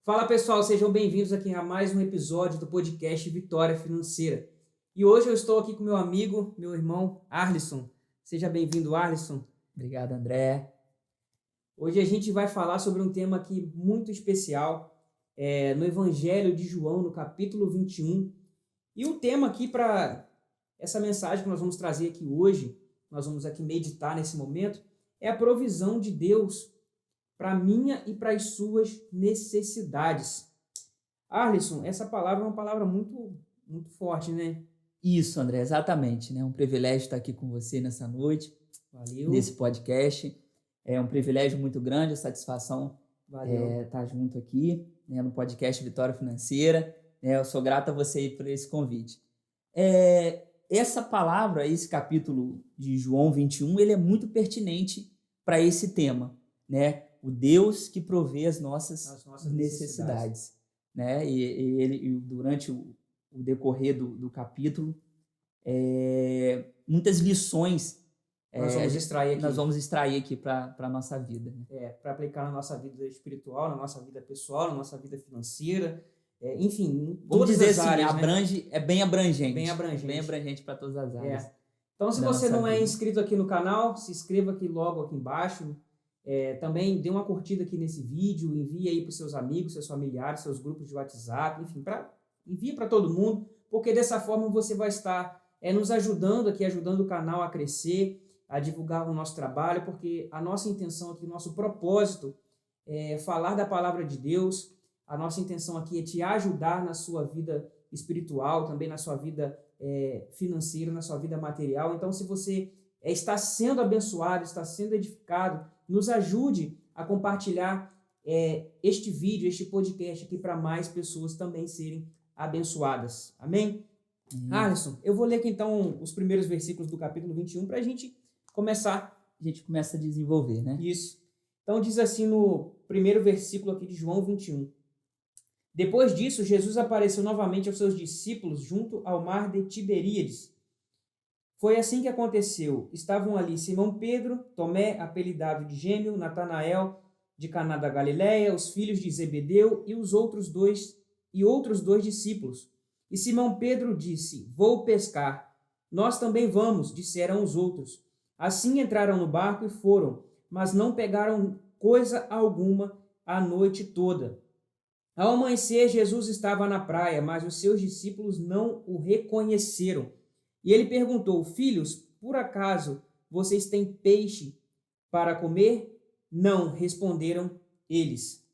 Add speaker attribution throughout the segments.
Speaker 1: Fala pessoal, sejam bem-vindos aqui a mais um episódio do podcast Vitória Financeira. E hoje eu estou aqui com meu amigo, meu irmão Arlisson. Seja bem-vindo, Arlisson.
Speaker 2: Obrigado, André.
Speaker 1: Hoje a gente vai falar sobre um tema aqui muito especial, no Evangelho de João, no capítulo 21. E o tema aqui para essa mensagem que nós vamos trazer aqui hoje, nós vamos aqui meditar nesse momento, é a provisão de Deus para a minha e para as suas necessidades. Arlisson, essa palavra é uma palavra muito forte, né?
Speaker 2: Isso, André, exatamente, né? Um privilégio estar aqui com você nessa noite,
Speaker 1: Valeu.
Speaker 2: nesse podcast. É um privilégio muito grande, a satisfação estar junto aqui, né, no podcast Vitória Financeira. Eu sou grato a você por esse convite. Essa palavra, esse capítulo de João 21, ele é muito pertinente para esse tema, né? O Deus que provê as nossas necessidades, né? E ele, durante o decorrer do capítulo, muitas lições nós vamos extrair aqui para a nossa vida.
Speaker 1: Né? Para aplicar na nossa vida espiritual, na nossa vida pessoal, na nossa vida financeira, enfim,
Speaker 2: vamos dizer assim,
Speaker 1: áreas,
Speaker 2: abrange, né? É bem abrangente.
Speaker 1: Bem abrangente.
Speaker 2: Bem abrangente para todas as áreas.
Speaker 1: Então, se você não é inscrito aqui no canal, se inscreva aqui logo aqui embaixo. Também dê uma curtida aqui nesse vídeo, envie aí para os seus amigos, seus familiares, seus grupos de WhatsApp, enfim, envie para todo mundo, porque dessa forma você vai estar nos ajudando aqui, ajudando o canal a crescer, a divulgar o nosso trabalho, porque a nossa intenção aqui, o nosso propósito é falar da palavra de Deus, a nossa intenção aqui é te ajudar na sua vida espiritual, também na sua vida financeira, na sua vida material. Então, se você está sendo abençoado, está sendo edificado, nos ajude a compartilhar este vídeo, este podcast aqui para mais pessoas também serem abençoadas. Amém? Arlisson, eu vou ler aqui então os primeiros versículos do capítulo 21 para a gente começar.
Speaker 2: A gente começa a desenvolver, né?
Speaker 1: Isso. Então diz assim no primeiro versículo aqui de João 21. Depois disso, Jesus apareceu novamente aos seus discípulos junto ao mar de Tiberíades. Foi assim que aconteceu. Estavam ali Simão Pedro, Tomé, apelidado de Gêmeo, Natanael, de Caná da Galileia, os filhos de Zebedeu e outros dois discípulos. E Simão Pedro disse: Vou pescar. Nós também vamos, disseram os outros. Assim entraram no barco e foram, mas não pegaram coisa alguma a noite toda. Ao amanhecer, Jesus estava na praia, mas os seus discípulos não o reconheceram. E ele perguntou: Filhos, por acaso vocês têm peixe para comer? Não, responderam eles.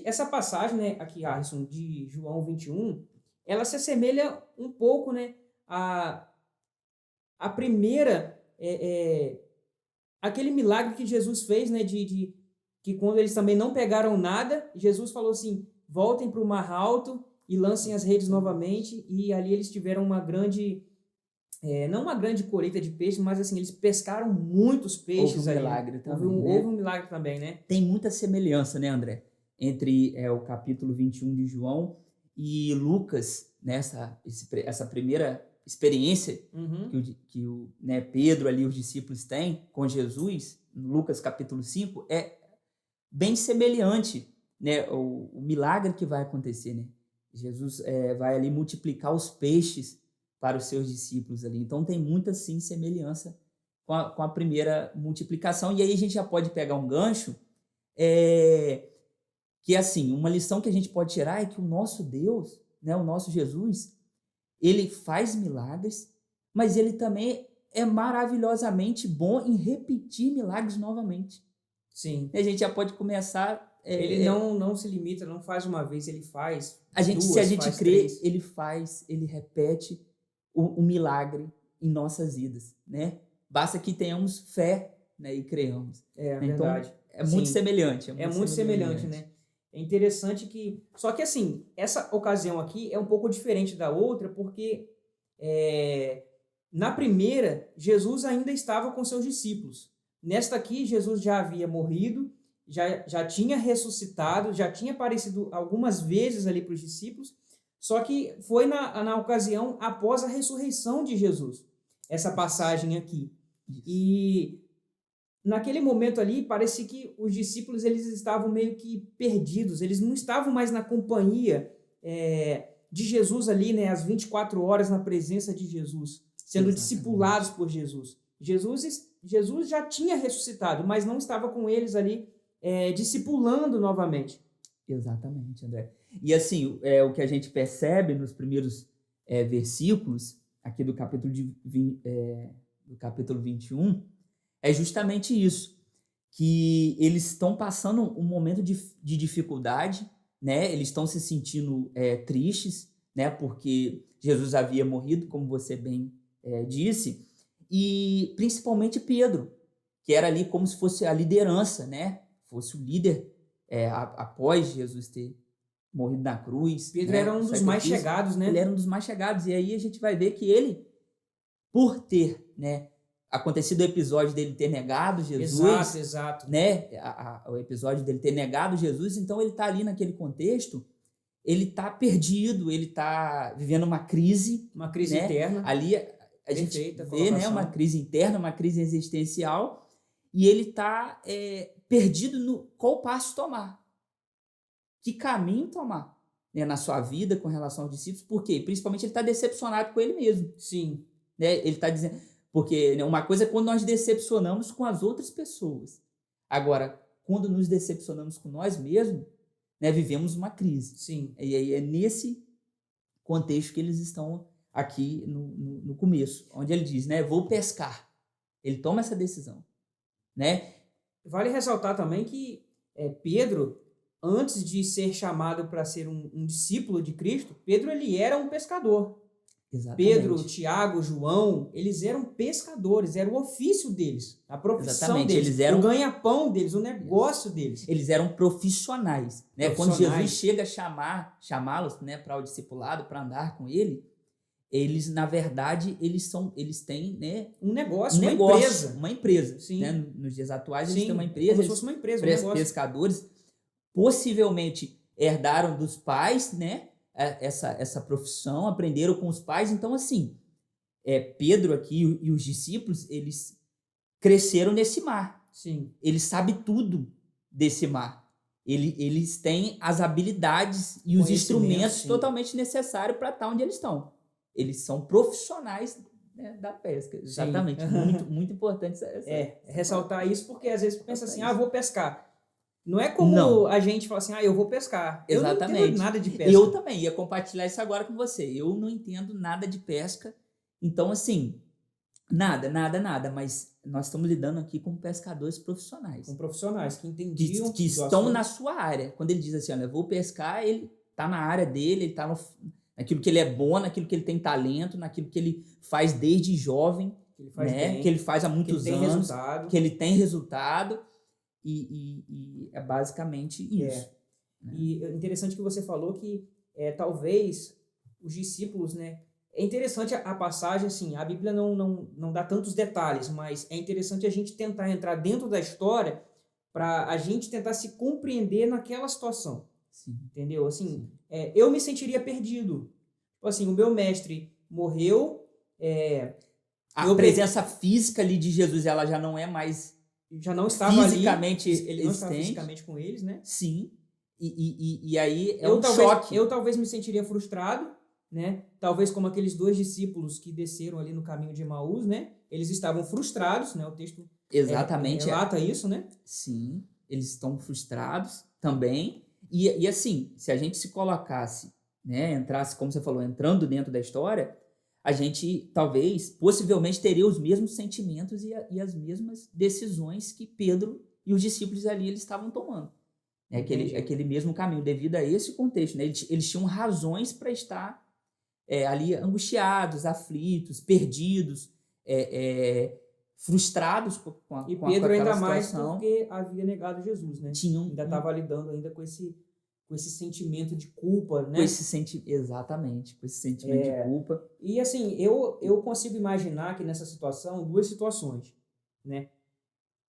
Speaker 1: Essa passagem, né, aqui, Arlisson, de João 21, ela se assemelha um pouco, né, a primeira, aquele milagre que Jesus fez, né, que quando eles também não pegaram nada, Jesus falou assim: voltem para o mar alto e lancem as redes novamente, e ali eles tiveram uma grande, não uma grande colheita de peixes, mas assim, eles pescaram muitos peixes.
Speaker 2: Houve um milagre também,
Speaker 1: houve um milagre também, né?
Speaker 2: Tem muita semelhança, né, André, entre o capítulo 21 de João e Lucas, nessa essa primeira experiência que o Pedro ali, os discípulos têm com Jesus, Lucas capítulo 5, é bem semelhante, né, o milagre que vai acontecer, né? Jesus vai ali multiplicar os peixes para os seus discípulos ali. Então tem muita, sim, semelhança com a primeira multiplicação. E aí a gente já pode pegar um gancho, que assim, uma lição que a gente pode tirar é que o nosso Deus, né, o nosso Jesus, ele faz milagres, mas ele também é maravilhosamente bom em repetir milagres novamente.
Speaker 1: Sim.
Speaker 2: E a gente já pode começar...
Speaker 1: ele não se limita, não faz uma vez, ele faz
Speaker 2: se a gente crê,
Speaker 1: três.
Speaker 2: ele repete o milagre em nossas vidas, né? Basta que tenhamos fé, né, e creamos.
Speaker 1: Então,
Speaker 2: verdade. É muito semelhante.
Speaker 1: É muito semelhante, né? É interessante que... Só que assim, essa ocasião aqui é um pouco diferente da outra, porque na primeira, Jesus ainda estava com seus discípulos. Nesta aqui, Jesus já havia morrido, já tinha ressuscitado, já tinha aparecido algumas vezes ali para os discípulos, só que foi na ocasião após a ressurreição de Jesus, essa passagem aqui. E naquele momento ali, parece que os discípulos eles estavam meio que perdidos, eles não estavam mais na companhia de Jesus ali, né, às 24 horas na presença de Jesus, sendo discipulados por Jesus. Jesus já tinha ressuscitado, mas não estava com eles ali discipulando novamente.
Speaker 2: Exatamente, André. E assim, o que a gente percebe nos primeiros versículos aqui do capítulo 21 é justamente isso, que eles estão passando um momento de dificuldade, né? Eles estão se sentindo tristes, né? Porque Jesus havia morrido, como você bem disse, e principalmente Pedro, que era ali como se fosse a liderança, né? Fosse o líder após Jesus ter morrido na cruz.
Speaker 1: Pedro,
Speaker 2: né?
Speaker 1: Era um dos mais chegados, né?
Speaker 2: Ele era um dos mais chegados, e aí a gente vai ver que ele, por ter, né, acontecido o episódio dele ter negado Jesus,
Speaker 1: exato.
Speaker 2: né, o episódio dele ter negado Jesus, então ele está ali naquele contexto, ele está perdido, ele está vivendo uma crise né?
Speaker 1: interna.
Speaker 2: Ali a gente vê, né, uma crise interna, uma crise existencial, e ele está perdido no qual passo tomar, que caminho tomar, né, na sua vida com relação aos discípulos. Por quê? Principalmente ele está decepcionado com ele mesmo.
Speaker 1: Sim.
Speaker 2: Né? Ele está dizendo, porque uma coisa é quando nós decepcionamos com as outras pessoas. Agora, quando nos decepcionamos com nós mesmos, né, vivemos uma crise.
Speaker 1: Sim.
Speaker 2: E aí é nesse contexto que eles estão aqui no começo, onde ele diz, né, vou pescar. Ele toma essa decisão, né?
Speaker 1: Vale ressaltar também que Pedro, antes de ser chamado para ser um discípulo de Cristo, Pedro ele era um pescador.
Speaker 2: Exatamente.
Speaker 1: Pedro, Tiago, João, eles eram pescadores, era o ofício deles, a profissão deles,
Speaker 2: eles eram...
Speaker 1: o ganha-pão deles, o negócio deles.
Speaker 2: Eles eram profissionais, né? Quando Jesus chega a chamá-los, né, para o discipulado, para andar com ele, eles, na verdade, eles têm, né,
Speaker 1: um negócio, uma empresa.
Speaker 2: Sim. Né? Nos dias atuais,
Speaker 1: Sim.
Speaker 2: Eles têm uma empresa.
Speaker 1: Como se fosse uma empresa, um negócio.
Speaker 2: Pescadores, possivelmente herdaram dos pais, né, essa profissão, aprenderam com os pais. Então, assim, Pedro aqui e os discípulos, eles cresceram nesse mar.
Speaker 1: Sim.
Speaker 2: Eles sabem tudo desse mar. Eles têm as habilidades e os instrumentos totalmente necessários para estar onde eles estão. Eles são profissionais, né, da pesca. Exatamente. Muito, muito importante
Speaker 1: ressaltar isso, porque às vezes pensa assim, vou pescar. Não é como a gente fala assim, eu vou pescar.
Speaker 2: Exatamente.
Speaker 1: Eu não entendo nada de pesca.
Speaker 2: Eu também ia compartilhar isso agora com você. Eu não entendo nada de pesca. Então, assim, nada. Mas nós estamos lidando aqui com pescadores profissionais.
Speaker 1: Com profissionais que entendiam.
Speaker 2: Que estão na sua área. Quando ele diz assim, olha, eu vou pescar, ele está na área dele, ele está naquilo que ele é bom, naquilo que ele tem talento, naquilo que ele faz desde jovem, que ele faz, né? Que ele faz há muitos anos, que ele tem resultado. E é basicamente isso.
Speaker 1: Né? E é interessante que você falou que talvez os discípulos, né? É interessante a passagem, assim, a Bíblia não dá tantos detalhes, mas é interessante a gente tentar entrar dentro da história para a gente tentar se compreender naquela situação.
Speaker 2: Sim.
Speaker 1: Entendeu? Assim, eu me sentiria perdido. Tipo assim, o meu mestre morreu.
Speaker 2: A presença física ali de Jesus, ela já não é mais...
Speaker 1: Já não estava
Speaker 2: fisicamente
Speaker 1: ali. Ele não estava fisicamente com eles, né?
Speaker 2: Sim. E aí choque.
Speaker 1: Eu talvez me sentiria frustrado, né? Talvez como aqueles 2 discípulos que desceram ali no caminho de Emaús, né? Eles estavam frustrados, né? O texto
Speaker 2: exatamente
Speaker 1: relata isso, né?
Speaker 2: Sim, eles estão frustrados também. E assim, se a gente se colocasse, né? Entrasse, como você falou, entrando dentro da história, a gente talvez, possivelmente, teria os mesmos sentimentos e as mesmas decisões que Pedro e os discípulos ali eles estavam tomando. Aquele mesmo caminho, devido a esse contexto. Né? Eles tinham razões para estar ali angustiados, aflitos, perdidos, frustrados com
Speaker 1: e Pedro ainda mais porque havia negado Jesus, né? Ainda estava lidando ainda com esse sentimento de culpa, né?
Speaker 2: Exatamente, com esse sentimento de culpa.
Speaker 1: E assim, eu consigo imaginar que nessa situação, 2 situações, né?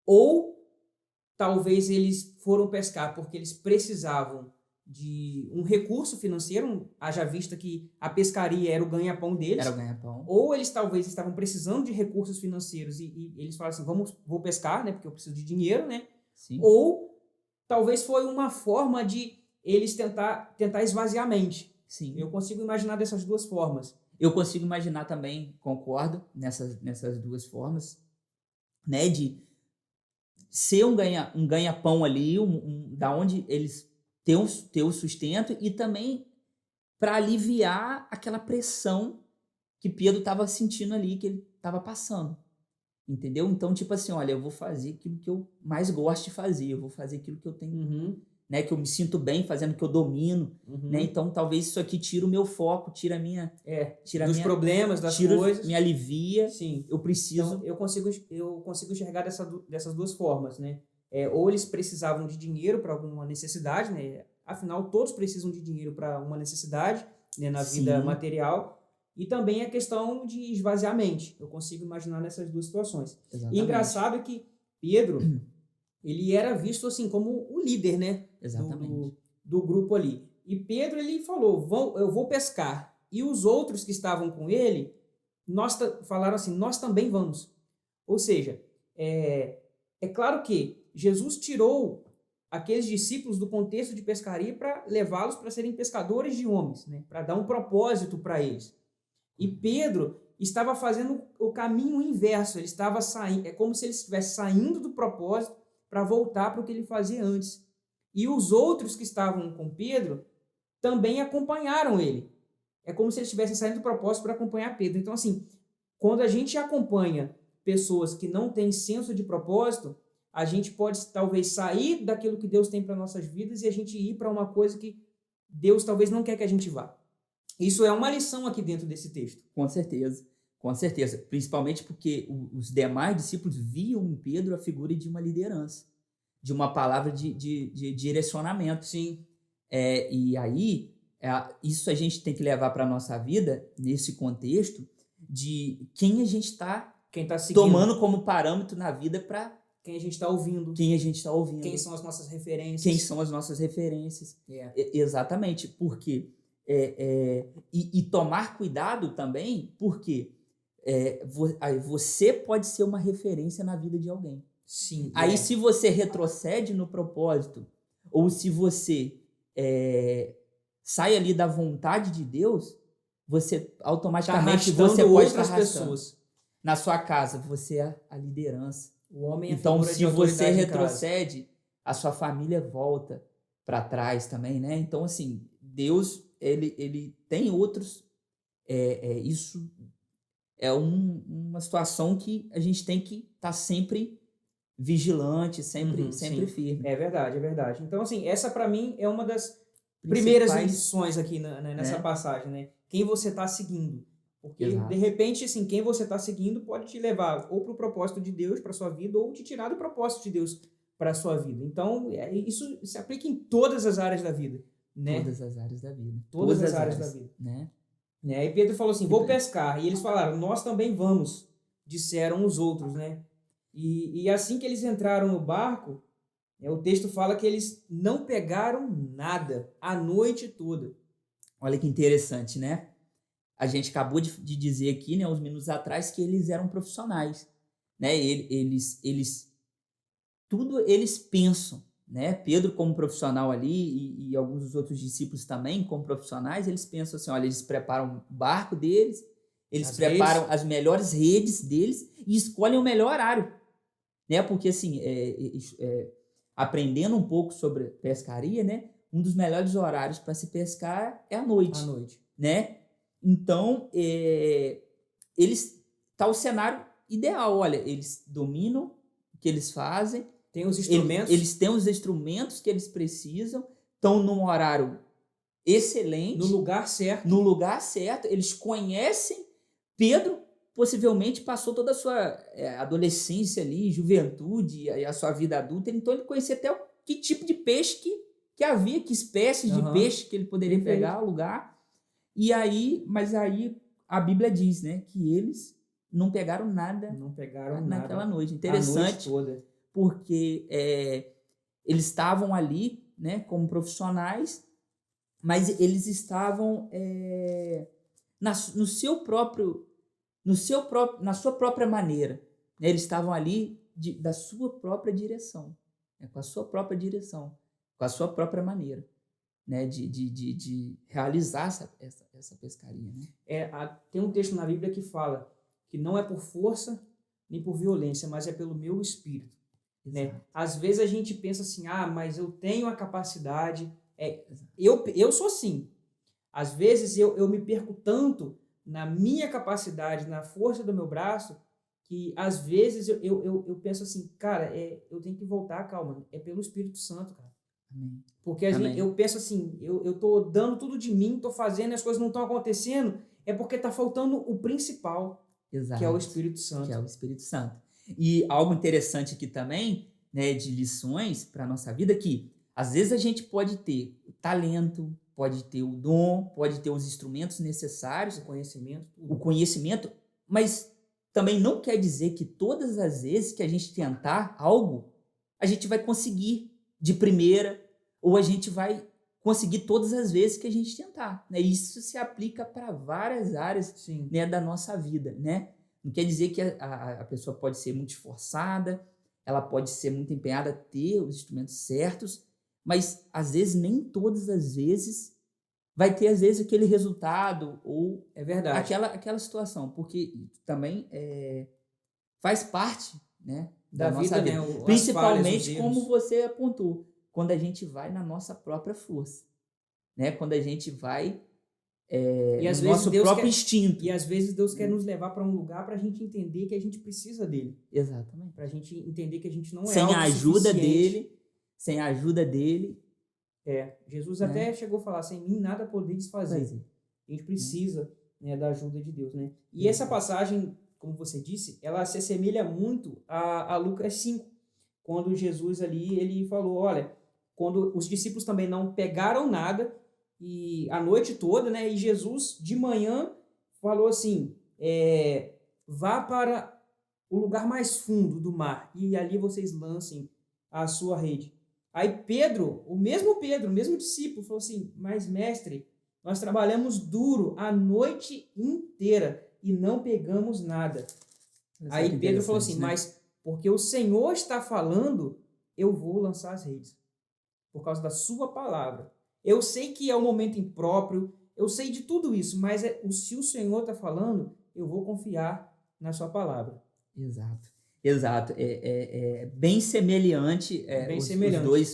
Speaker 1: Ou talvez eles foram pescar porque eles precisavam de um recurso financeiro, haja vista que a pescaria era o ganha-pão deles.
Speaker 2: Era o ganha-pão.
Speaker 1: Ou eles talvez estavam precisando de recursos financeiros e eles falaram assim, vou pescar, né, porque eu preciso de dinheiro, né?
Speaker 2: Sim.
Speaker 1: Ou talvez foi uma forma de eles tentar esvaziar a mente.
Speaker 2: Sim.
Speaker 1: Eu consigo imaginar dessas duas formas.
Speaker 2: Eu consigo imaginar também, concordo, nessas duas formas, né, de ser um ganha-pão ali, da onde eles ter o sustento e também para aliviar aquela pressão que Pedro estava sentindo ali, que ele estava passando. Entendeu? Então, tipo assim, olha, eu vou fazer aquilo que eu mais gosto de fazer, eu vou fazer aquilo que eu tenho, né, que eu me sinto bem fazendo, que eu domino, né? Então, talvez isso aqui tire o meu foco, tira a minha...
Speaker 1: dos problemas, das coisas.
Speaker 2: Me alivia.
Speaker 1: Sim.
Speaker 2: Eu preciso...
Speaker 1: Então, eu consigo enxergar dessas duas formas, né? Ou eles precisavam de dinheiro para alguma necessidade, né? Afinal, todos precisam de dinheiro para uma necessidade, né, na vida material. E também a questão de esvaziar a mente. Eu consigo imaginar nessas duas situações.
Speaker 2: Exatamente.
Speaker 1: E engraçado é que Pedro, ele era visto assim como o líder, né?
Speaker 2: Exatamente.
Speaker 1: Do grupo ali. E Pedro, ele falou, eu vou pescar. E os outros que estavam com ele, falaram assim, nós também vamos. Ou seja, é claro que Jesus tirou aqueles discípulos do contexto de pescaria para levá-los para serem pescadores de homens, né? Para dar um propósito para eles. E Pedro estava fazendo o caminho inverso, ele estava saindo, é como se ele estivesse saindo do propósito para voltar para o que ele fazia antes. E os outros que estavam com Pedro também acompanharam ele. É como se eles estivessem saindo do propósito para acompanhar Pedro. Então, assim, quando a gente acompanha pessoas que não têm senso de propósito, a gente pode talvez sair daquilo que Deus tem para nossas vidas e a gente ir para uma coisa que Deus talvez não quer que a gente vá. Isso é uma lição aqui dentro desse texto.
Speaker 2: Com certeza, com certeza. Principalmente porque os demais discípulos viam em Pedro a figura de uma liderança, de uma palavra de direcionamento.
Speaker 1: Sim.
Speaker 2: E aí, isso a gente tem que levar para a nossa vida, nesse contexto, de quem a gente está tomando como parâmetro na vida para...
Speaker 1: Quem a gente está ouvindo.
Speaker 2: Quem
Speaker 1: são as nossas referências.
Speaker 2: Quem são as nossas referências. Exatamente, porque... E tomar cuidado também, porque você pode ser uma referência na vida de alguém.
Speaker 1: Sim.
Speaker 2: Aí, se você retrocede no propósito, ou se você sai ali da vontade de Deus, você automaticamente você pode estar arrastando pessoas. Na sua casa, você é a liderança.
Speaker 1: O homem é
Speaker 2: então, se você retrocede, a sua família volta para trás também, né? Então, assim, Deus, ele tem outros... isso é uma situação que a gente tem que estar sempre vigilante, sempre firme.
Speaker 1: É verdade. Então, assim, essa para mim é uma das primeiras lições aqui nessa passagem, né? Quem você está seguindo. Porque, de repente, assim, quem você está seguindo pode te levar ou para o propósito de Deus para sua vida ou te tirar do propósito de Deus para sua vida. Então, isso se aplica em todas as áreas da vida, né?
Speaker 2: Todas as áreas da vida.
Speaker 1: Todas as áreas da vida.
Speaker 2: Né?
Speaker 1: E Pedro falou assim, vou pescar. E eles falaram, nós também vamos, disseram os outros, né? E assim que eles entraram no barco, o texto fala que eles não pegaram nada a noite toda.
Speaker 2: Olha que interessante, né? A gente acabou de dizer aqui, né, uns minutos atrás, que eles eram profissionais, né? Eles pensam, né? Pedro como profissional ali e alguns dos outros discípulos também como profissionais, eles pensam assim, olha, eles preparam o barco deles, eles preparam as melhores redes deles e escolhem o melhor horário, né? Porque assim, aprendendo um pouco sobre pescaria, né? Um dos melhores horários para se pescar é à noite. Né? Então, tá o cenário ideal. Olha, eles dominam o que eles fazem.
Speaker 1: Tem os instrumentos.
Speaker 2: Eles têm os instrumentos que eles precisam. Estão num horário excelente.
Speaker 1: No lugar certo.
Speaker 2: Eles conhecem. Pedro possivelmente passou toda a sua adolescência ali, juventude, e a sua vida adulta. Então, ele conhecia até que tipo de peixe que havia, que espécies de peixe que ele poderia pegar, o lugar. Mas aí a Bíblia diz, né, que eles não pegaram nada naquela noite. Interessante,
Speaker 1: a noite toda.
Speaker 2: Porque eles estavam ali, né, como profissionais, mas eles estavam na sua própria maneira, né? Eles estavam ali da sua própria direção, né? Com a sua própria direção, com a sua própria maneira, né? De realizar essa pescaria, né?
Speaker 1: Tem um texto na Bíblia que fala que não é por força nem por violência, mas é pelo meu espírito, né? Às vezes a gente pensa assim, mas eu tenho a capacidade, eu sou assim. Às vezes eu me perco tanto na minha capacidade, na força do meu braço, que às vezes eu penso assim, cara, eu tenho que voltar, calma, é pelo Espírito Santo, cara.
Speaker 2: Amém.
Speaker 1: Porque eu penso assim, eu tô dando tudo de mim, tô fazendo, as coisas não estão acontecendo, é porque tá faltando o principal, que é o Espírito Santo.
Speaker 2: Que é o Espírito Santo. E algo interessante aqui também, né, de lições para a nossa vida, que às vezes a gente pode ter o talento, pode ter o dom, pode ter os instrumentos necessários, o conhecimento, mas também não quer dizer que todas as vezes que a gente tentar algo, a gente vai conseguir de primeira, ou a gente vai conseguir todas as vezes que a gente tentar, né? Isso se aplica para várias áreas, né, da nossa vida, né? Não quer dizer que a pessoa pode ser muito esforçada, ela pode ser muito empenhada a ter os instrumentos certos, mas às vezes nem todas as vezes vai ter às vezes aquele resultado ou aquela situação, porque também faz parte, né, da nossa vida, né? Principalmente como você apontou, quando a gente vai na nossa própria força, né? Quando a gente vai
Speaker 1: e às
Speaker 2: no
Speaker 1: vezes
Speaker 2: nosso próprio instinto.
Speaker 1: E às vezes Deus quer nos levar para um lugar para a gente entender que a gente precisa dele.
Speaker 2: Exatamente.
Speaker 1: Para a gente entender que a gente não é
Speaker 2: sem a ajuda dele. Sem a ajuda dele.
Speaker 1: Jesus até chegou a falar, sem mim nada podeis fazer. A gente precisa, né, da ajuda de Deus, né? E essa passagem, como você disse, ela se assemelha muito a Lucas 5, quando Jesus ali, ele falou, olha, quando os discípulos também não pegaram nada, e a noite toda, né? E Jesus, de manhã, falou assim, vá para o lugar mais fundo do mar, e ali vocês lancem a sua rede. Aí Pedro, o mesmo discípulo, falou assim, mas mestre, nós trabalhamos duro a noite inteira e não pegamos nada. Aí Pedro falou assim, né? Mas porque o Senhor está falando, eu vou lançar as redes. Por causa da sua palavra. Eu sei que é um momento impróprio, eu sei de tudo isso, mas se o Senhor está falando, eu vou confiar na sua palavra.
Speaker 2: Exato. É bem semelhante,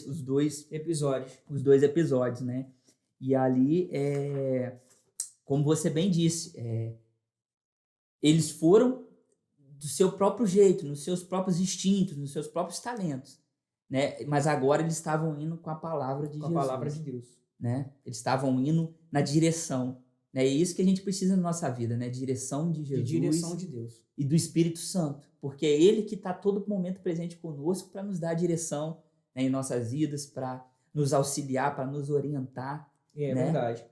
Speaker 2: os dois episódios, né? E ali, como você bem disse, eles foram do seu próprio jeito, nos seus próprios instintos, nos seus próprios talentos, né? Mas agora eles estavam indo com a palavra de Jesus.
Speaker 1: Com a palavra de Deus.
Speaker 2: Né? Eles estavam indo na direção. Né? É isso que a gente precisa na nossa vida, né? Direção de Jesus.
Speaker 1: De direção de Deus.
Speaker 2: E do Espírito Santo. Porque é Ele que está todo momento presente conosco para nos dar direção, né, em nossas vidas, para nos auxiliar, para nos orientar.
Speaker 1: É verdade.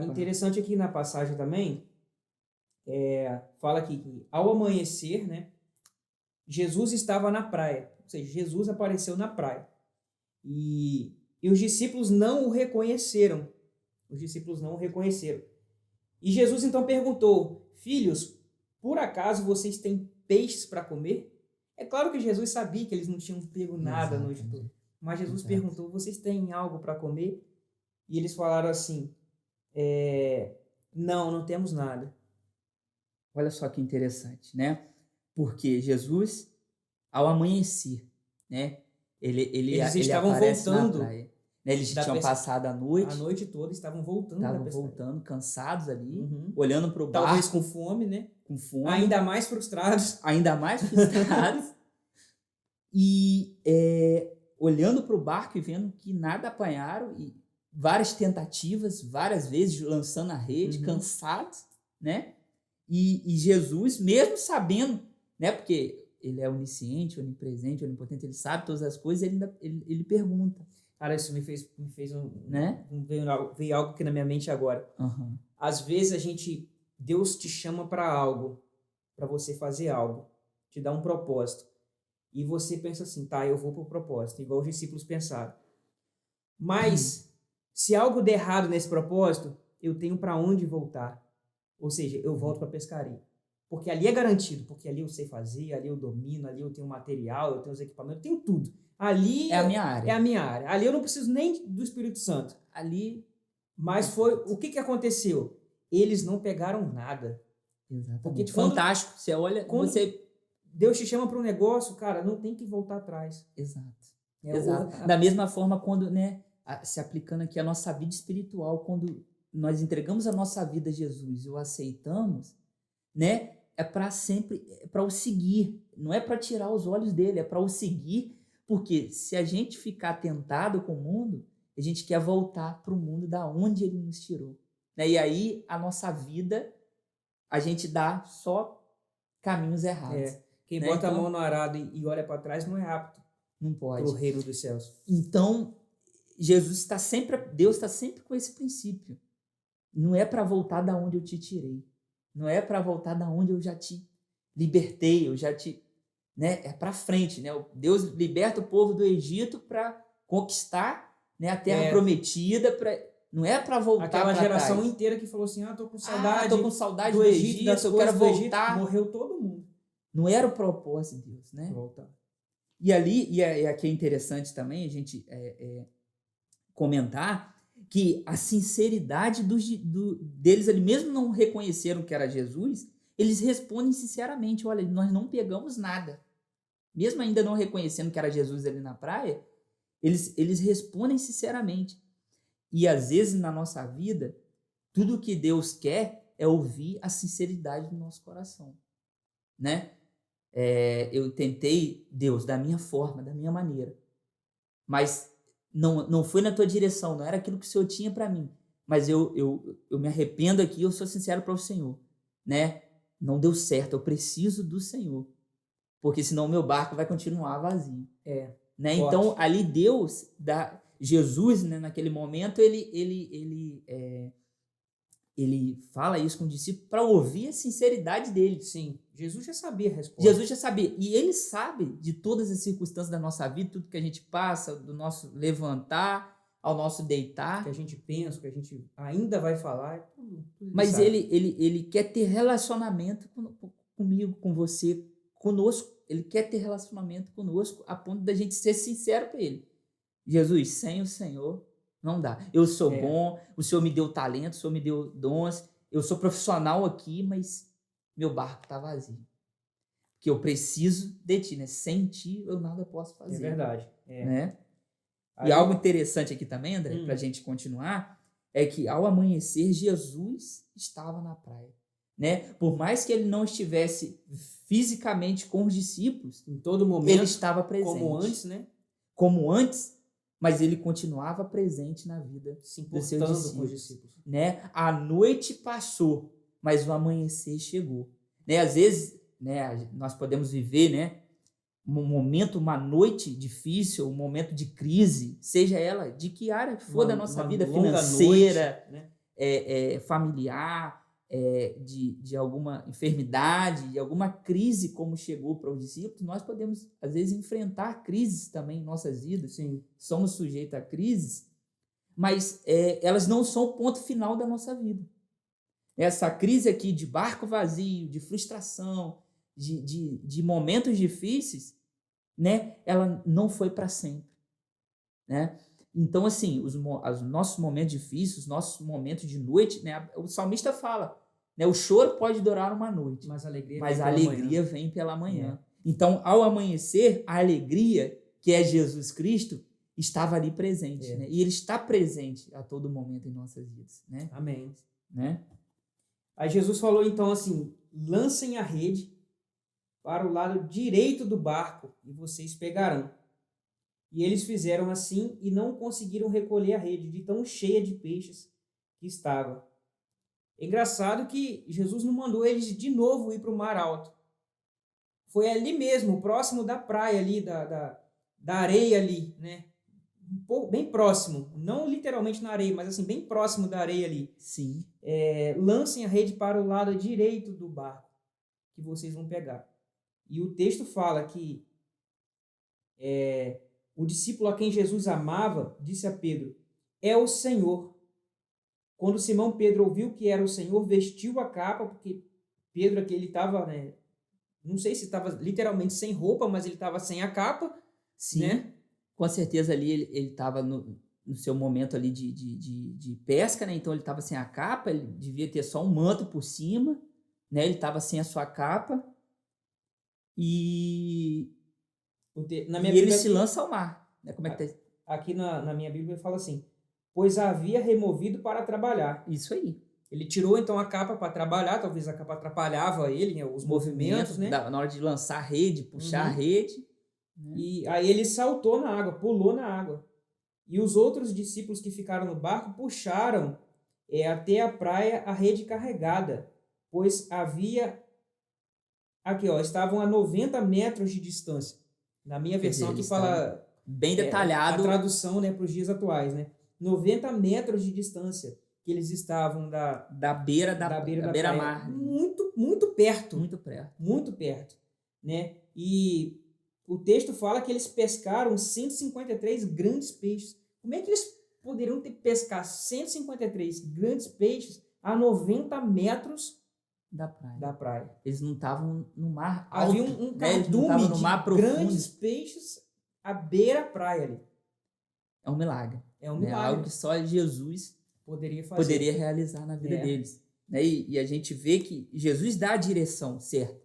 Speaker 1: Interessante aqui na passagem também, fala aqui que ao amanhecer, né, Jesus estava na praia. Ou seja, Jesus apareceu na praia. E os discípulos não o reconheceram. E Jesus então perguntou, filhos, por acaso vocês têm peixes para comer? É claro que Jesus sabia que eles não tinham pego nada a noite toda. Mas Jesus perguntou, vocês têm algo para comer? E eles falaram assim, não temos nada.
Speaker 2: Olha só que interessante, né? Porque Jesus, ao amanhecer, né? Eles estavam voltando na praia. Eles tinham passado a noite
Speaker 1: toda, estavam voltando,
Speaker 2: cansados ali, olhando para o barco.
Speaker 1: Talvez com fome, né?
Speaker 2: Com fome.
Speaker 1: Ainda mais frustrados.
Speaker 2: E olhando para o barco e vendo que nada apanharam, e várias tentativas, várias vezes lançando a rede, cansados, né? E Jesus, mesmo sabendo, né? Porque ele é onisciente, onipresente, onipotente, ele sabe todas as coisas, ele pergunta.
Speaker 1: Cara, isso me fez né? Veio algo aqui na minha mente agora. Às vezes Deus te chama para algo, para você fazer algo, te dá um propósito. E você pensa assim, tá, eu vou pro propósito, igual os discípulos pensaram. Mas, Se algo der errado nesse propósito, eu tenho para onde voltar. Ou seja, eu volto para a pescaria. Porque ali é garantido, porque ali eu sei fazer, ali eu domino, ali eu tenho material, eu tenho os equipamentos, eu tenho tudo. Ali
Speaker 2: é a minha área.
Speaker 1: É a minha área. Ali eu não preciso nem do Espírito Santo.
Speaker 2: Ali.
Speaker 1: Mas foi o que aconteceu? Eles não pegaram nada.
Speaker 2: Exatamente.
Speaker 1: Porque
Speaker 2: fantástico. Você olha, você
Speaker 1: Deus te chama para um negócio, cara, não tem que voltar atrás.
Speaker 2: Exato. Exato. Da mesma forma, quando, né, se aplicando aqui a nossa vida espiritual, quando nós entregamos a nossa vida a Jesus e o aceitamos, né, é para sempre, é para o seguir, não é para tirar os olhos dele, é para o seguir, porque se a gente ficar tentado com o mundo, a gente quer voltar para o mundo da onde ele nos tirou, né? E aí a nossa vida, a gente dá só caminhos errados.
Speaker 1: Quem bota a mão no arado e olha para trás não é apto.
Speaker 2: Não pode.
Speaker 1: Para o reino dos céus.
Speaker 2: Então, Deus está sempre com esse princípio. Não é para voltar da onde eu te tirei. Não é para voltar da onde eu já te libertei, eu já te, né? É para frente, né? Deus liberta o povo do Egito para conquistar, né, a terra prometida, não é para voltar para trás.
Speaker 1: Aquela geração inteira que falou assim: tô com saudade
Speaker 2: do Egito, eu quero voltar.
Speaker 1: Morreu todo mundo.
Speaker 2: Não era o propósito de Deus, né?
Speaker 1: Voltar.
Speaker 2: E ali, e aqui é interessante também a gente comentar que a sinceridade deles ali, mesmo não reconheceram que era Jesus, eles respondem sinceramente: olha, nós não pegamos nada. Mesmo ainda não reconhecendo que era Jesus ali na praia, eles respondem sinceramente. E às vezes na nossa vida, tudo que Deus quer é ouvir a sinceridade do nosso coração, né? Eu tentei, Deus, da minha forma, da minha maneira, mas não foi na tua direção, não era aquilo que o Senhor tinha para mim, mas eu me arrependo aqui, eu sou sincero para o Senhor, né? Não deu certo, eu preciso do Senhor, porque senão o meu barco vai continuar vazio, né? Então ali Jesus, né, naquele momento ele fala isso com o discípulo para ouvir a sinceridade dele.
Speaker 1: Sim, Jesus já sabia a resposta.
Speaker 2: Jesus já sabia. E ele sabe de todas as circunstâncias da nossa vida, tudo que a gente passa, do nosso levantar ao nosso deitar.
Speaker 1: Que a gente pensa, que a gente ainda vai falar. Tudo
Speaker 2: mas ele quer ter relacionamento comigo, com você, conosco. Ele quer ter relacionamento conosco a ponto da gente ser sincero para ele. Jesus, sem o Senhor não dá. Eu sou bom, o Senhor me deu talento, o Senhor me deu dons, eu sou profissional aqui, mas meu barco está vazio. Porque eu preciso de ti, né? Sem ti eu nada posso fazer.
Speaker 1: É verdade.
Speaker 2: Né? E algo interessante aqui também, André, para a gente continuar, é que ao amanhecer Jesus estava na praia. Né? Por mais que ele não estivesse fisicamente com os discípulos,
Speaker 1: em todo momento,
Speaker 2: ele estava presente.
Speaker 1: Como antes, né?
Speaker 2: Como antes, mas ele continuava presente na vida dos seus discípulos. Né? A noite passou, mas o amanhecer chegou. Né? Às vezes, né, nós podemos viver, né, um momento, uma noite difícil, um momento de crise, seja ela de que área for da nossa vida, financeira, noite, né? Familiar, de alguma enfermidade, de alguma crise como chegou para os discípulos. Nós podemos, às vezes, enfrentar crises também em nossas vidas.
Speaker 1: Sim.
Speaker 2: Somos sujeitos a crises, mas elas não são o ponto final da nossa vida. Essa crise aqui de barco vazio, de frustração, de momentos difíceis, né, ela não foi para sempre. Né? Então, assim, os nossos momentos difíceis, os nossos momentos de noite, né, o salmista fala, né, o choro pode durar uma noite,
Speaker 1: mas a alegria
Speaker 2: vem pela manhã. Então, ao amanhecer, a alegria, que é Jesus Cristo, estava ali presente. Né? E ele está presente a todo momento em nossas vidas. Né?
Speaker 1: Amém.
Speaker 2: Né?
Speaker 1: Aí Jesus falou, então, assim, lancem a rede para o lado direito do barco e vocês pegarão. E eles fizeram assim e não conseguiram recolher a rede de tão cheia de peixes que estava. É engraçado que Jesus não mandou eles de novo ir para o mar alto. Foi ali mesmo, próximo da praia ali, da areia ali, né? Um pouco, bem próximo, não literalmente na areia, mas assim, bem próximo da areia ali.
Speaker 2: Sim.
Speaker 1: Lancem a rede para o lado direito do barco, que vocês vão pegar. E o texto fala que o discípulo a quem Jesus amava disse a Pedro: é o Senhor. Quando Simão Pedro ouviu que era o Senhor, vestiu a capa, porque Pedro aqui ele estava, né, não sei se estava literalmente sem roupa, mas ele estava sem a capa.
Speaker 2: Sim,
Speaker 1: né?
Speaker 2: Com certeza ali ele estava no seu momento ali de pesca, né? Então ele estava sem a capa, ele devia ter só um manto por cima, né? Ele estava sem a sua capa e,
Speaker 1: Na minha
Speaker 2: e ele
Speaker 1: Bíblia
Speaker 2: se lança ao mar, né? Como é que tá?
Speaker 1: aqui na minha Bíblia fala assim, pois havia removido para trabalhar.
Speaker 2: Isso aí.
Speaker 1: Ele tirou então a capa para trabalhar, talvez a capa atrapalhava ele, né, os movimentos, né?
Speaker 2: Na hora de lançar a rede, puxar a rede. Né?
Speaker 1: E aí ele saltou na água, pulou na água. E os outros discípulos que ficaram no barco puxaram até a praia a rede carregada, pois havia... Aqui, ó, estavam a 90 metros de distância. Na minha versão aqui fala...
Speaker 2: Bem detalhado.
Speaker 1: A tradução, né, para os dias atuais, né? 90 metros de distância que eles estavam
Speaker 2: da beira-mar.
Speaker 1: Muito, muito perto.
Speaker 2: Muito perto.
Speaker 1: Muito perto, né? E o texto fala que eles pescaram 153 grandes peixes. Como é que eles poderiam ter pescar 153 grandes peixes a 90 metros da praia?
Speaker 2: Eles não estavam no mar alto.
Speaker 1: Havia um cardume
Speaker 2: no mar
Speaker 1: de grandes peixes à beira-praia ali.
Speaker 2: É um milagre.
Speaker 1: É um milagre.
Speaker 2: Algo que só Jesus
Speaker 1: poderia
Speaker 2: realizar na vida deles. Né? E a gente vê que Jesus dá a direção certa.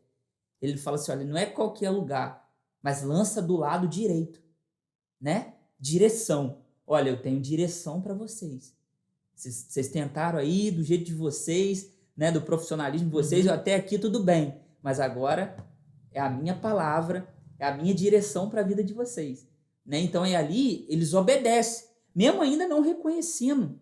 Speaker 2: Ele fala assim, olha, não é qualquer lugar, mas lança do lado direito. Né? Direção. Olha, eu tenho direção para vocês. Vocês tentaram aí, do jeito de vocês, né, do profissionalismo de vocês, até aqui tudo bem. Mas agora é a minha palavra, é a minha direção para a vida de vocês. Né? Então é ali, eles obedecem, mesmo ainda não reconhecendo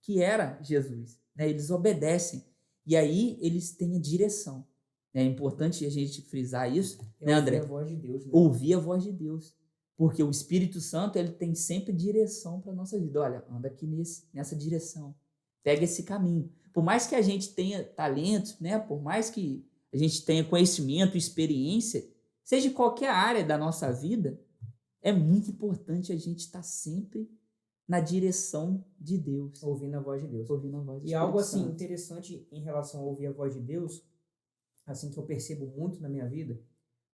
Speaker 2: que era Jesus. Né? Eles obedecem. E aí eles têm a direção. É importante a gente frisar isso, né, André?
Speaker 1: Ouvir a voz de Deus. Né?
Speaker 2: Ouvir a voz de Deus. Porque o Espírito Santo ele tem sempre direção para a nossa vida. Olha, anda aqui nessa direção. Pega esse caminho. Por mais que a gente tenha talentos, né? Por mais que a gente tenha conhecimento, experiência, seja em qualquer área da nossa vida, é muito importante a gente estar sempre na direção de Deus.
Speaker 1: Ouvindo a voz de Deus.
Speaker 2: Ouvindo a voz do
Speaker 1: E algo
Speaker 2: Espírito
Speaker 1: assim
Speaker 2: Santo.
Speaker 1: interessante em relação a ouvir a voz de Deus, assim que eu percebo muito na minha vida,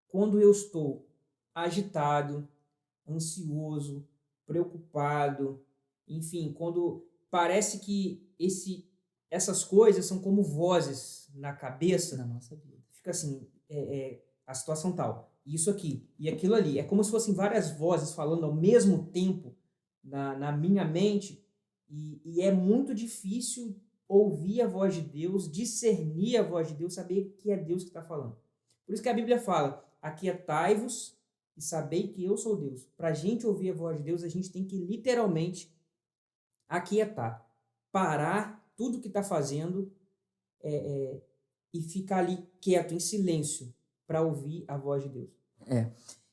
Speaker 1: quando eu estou agitado, ansioso, preocupado, enfim, quando parece que essas coisas são como vozes na cabeça,
Speaker 2: na nossa vida.
Speaker 1: Fica assim, a situação tal, isso aqui e aquilo ali, é como se fossem várias vozes falando ao mesmo tempo na minha mente, e é muito difícil ouvir a voz de Deus, discernir a voz de Deus, saber que é Deus que está falando. Por isso que a Bíblia fala, aquietai-vos e sabei que eu sou Deus. Para a gente ouvir a voz de Deus, a gente tem que literalmente aquietar, parar tudo que está fazendo e ficar ali quieto, em silêncio, para ouvir a voz de Deus.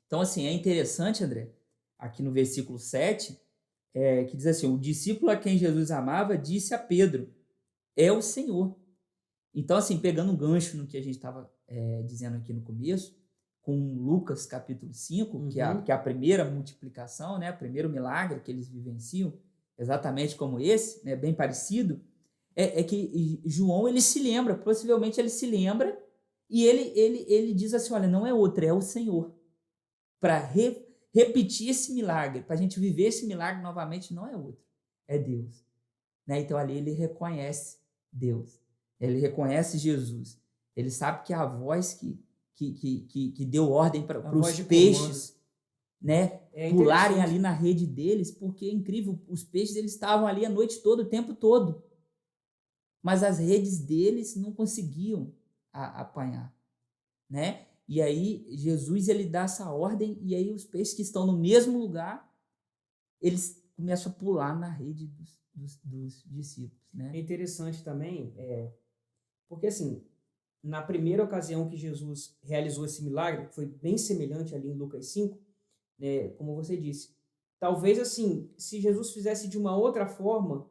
Speaker 2: Então, assim, é interessante, André, aqui no versículo 7, que diz assim, o discípulo a quem Jesus amava disse a Pedro, é o Senhor. Então, assim, pegando um gancho no que a gente estava dizendo aqui no começo, com Lucas capítulo 5, que é a primeira multiplicação, né, o primeiro milagre que eles vivenciam, exatamente como esse, né, bem parecido, é que João, ele se lembra, possivelmente ele se lembra, e ele diz assim, olha, não é outro, é o Senhor. Para repetir esse milagre, para a gente viver esse milagre novamente, não é outro, é Deus. Né? Então ali ele reconhece Deus, ele reconhece Jesus, ele sabe que é a voz que deu ordem para os peixes, né, pularem ali na rede deles, porque é incrível, os peixes eles estavam ali a noite toda, o tempo todo, mas as redes deles não conseguiam apanhar, né? E aí Jesus ele dá essa ordem e aí os peixes que estão no mesmo lugar, eles começam a pular na rede dos discípulos, né?
Speaker 1: É interessante também, porque assim, na primeira ocasião que Jesus realizou esse milagre, que foi bem semelhante ali em Lucas 5, né, como você disse, talvez assim, se Jesus fizesse de uma outra forma,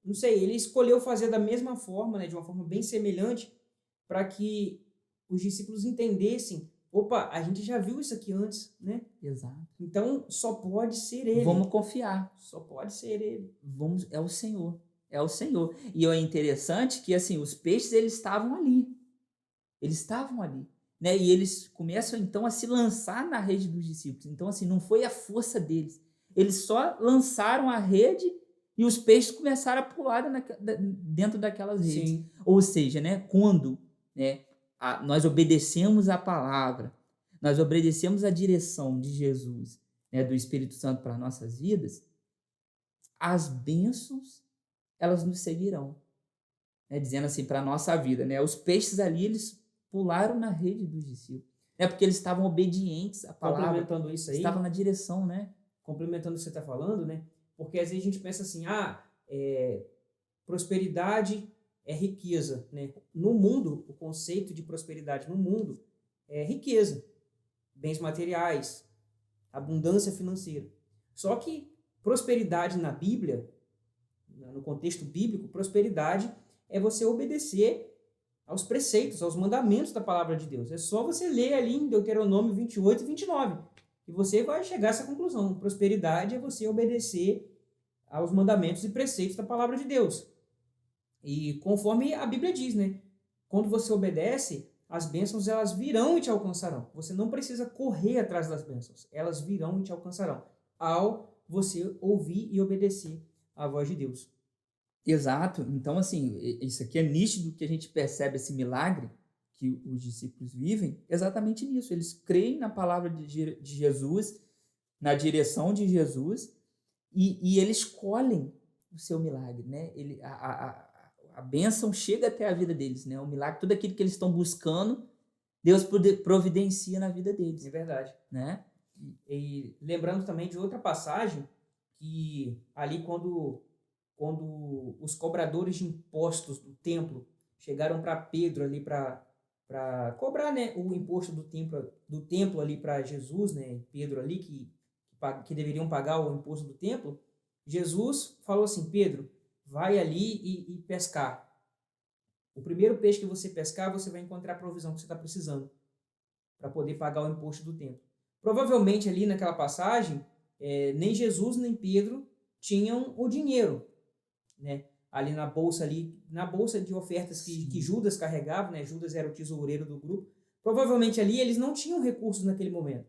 Speaker 1: não sei, ele escolheu fazer da mesma forma, né, de uma forma bem semelhante, para que os discípulos entendessem opa, a gente já viu isso aqui antes, né?
Speaker 2: Exato.
Speaker 1: Então, só pode ser ele.
Speaker 2: Vamos confiar.
Speaker 1: Só pode ser ele.
Speaker 2: É o Senhor. É o Senhor. E é interessante que, assim, os peixes, eles estavam ali. Eles estavam ali. Né? E eles começam, então, a se lançar na rede dos discípulos. Então, assim, não foi a força deles. Eles só lançaram a rede e os peixes começaram a pular dentro daquelas redes.
Speaker 1: Sim.
Speaker 2: Ou seja, né, quando, né, nós obedecemos a palavra, nós obedecemos a direção de Jesus, né, do Espírito Santo para nossas vidas, as bênçãos, elas nos seguirão. Né, dizendo assim, para a nossa vida. Né, os peixes ali, eles pularam na rede dos discípulos. Né, porque eles estavam obedientes à palavra.
Speaker 1: Complementando isso aí.
Speaker 2: Estavam na direção, né?
Speaker 1: Complementando o que você está falando, né? Porque às vezes a gente pensa assim, prosperidade é riqueza, né? No mundo, o conceito de prosperidade no mundo é riqueza, bens materiais, abundância financeira. Só que prosperidade na Bíblia, no contexto bíblico, prosperidade é você obedecer aos preceitos, aos mandamentos da palavra de Deus. É só você ler ali em Deuteronômio 28 e 29, e você vai chegar a essa conclusão. Prosperidade é você obedecer aos mandamentos e preceitos da palavra de Deus. E conforme a Bíblia diz, né? Quando você obedece, as bênçãos elas virão e te alcançarão. Você não precisa correr atrás das bênçãos. Elas virão e te alcançarão ao você ouvir e obedecer à voz de Deus.
Speaker 2: Exato. Então, assim, isso aqui é nítido que a gente percebe esse milagre que os discípulos vivem exatamente nisso. Eles creem na palavra de Jesus, na direção de Jesus, e eles colhem o seu milagre, né? A bênção chega até a vida deles, né? O milagre, tudo aquilo que eles estão buscando, Deus providencia na vida deles.
Speaker 1: É verdade.
Speaker 2: Né?
Speaker 1: E lembrando também de outra passagem, que ali quando os cobradores de impostos do templo chegaram para Pedro ali para cobrar, né, o imposto do templo ali para Jesus, né, Pedro ali que deveriam pagar o imposto do templo, Jesus falou assim, Pedro, vai ali e pescar. O primeiro peixe que você pescar, você vai encontrar a provisão que você está precisando para poder pagar o imposto do templo. Provavelmente ali naquela passagem, nem Jesus nem Pedro tinham o dinheiro, né? Ali na bolsa de ofertas que Judas carregava, né? Judas era o tesoureiro do grupo. Provavelmente ali eles não tinham recursos naquele momento.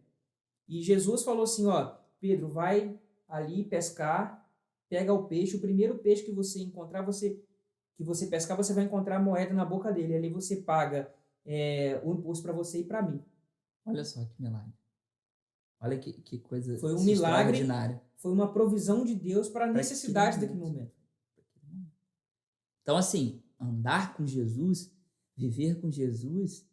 Speaker 1: E Jesus falou assim, ó, Pedro, vai ali pescar, pega o peixe, o primeiro peixe que você encontrar, que você pescar, você vai encontrar a moeda na boca dele. Ali você paga o imposto para você e para mim.
Speaker 2: Olha só que milagre. Olha que coisa
Speaker 1: foi um milagre,
Speaker 2: extraordinária.
Speaker 1: Foi uma provisão de Deus para a necessidade daquele momento.
Speaker 2: Então, assim, andar com Jesus, viver com Jesus,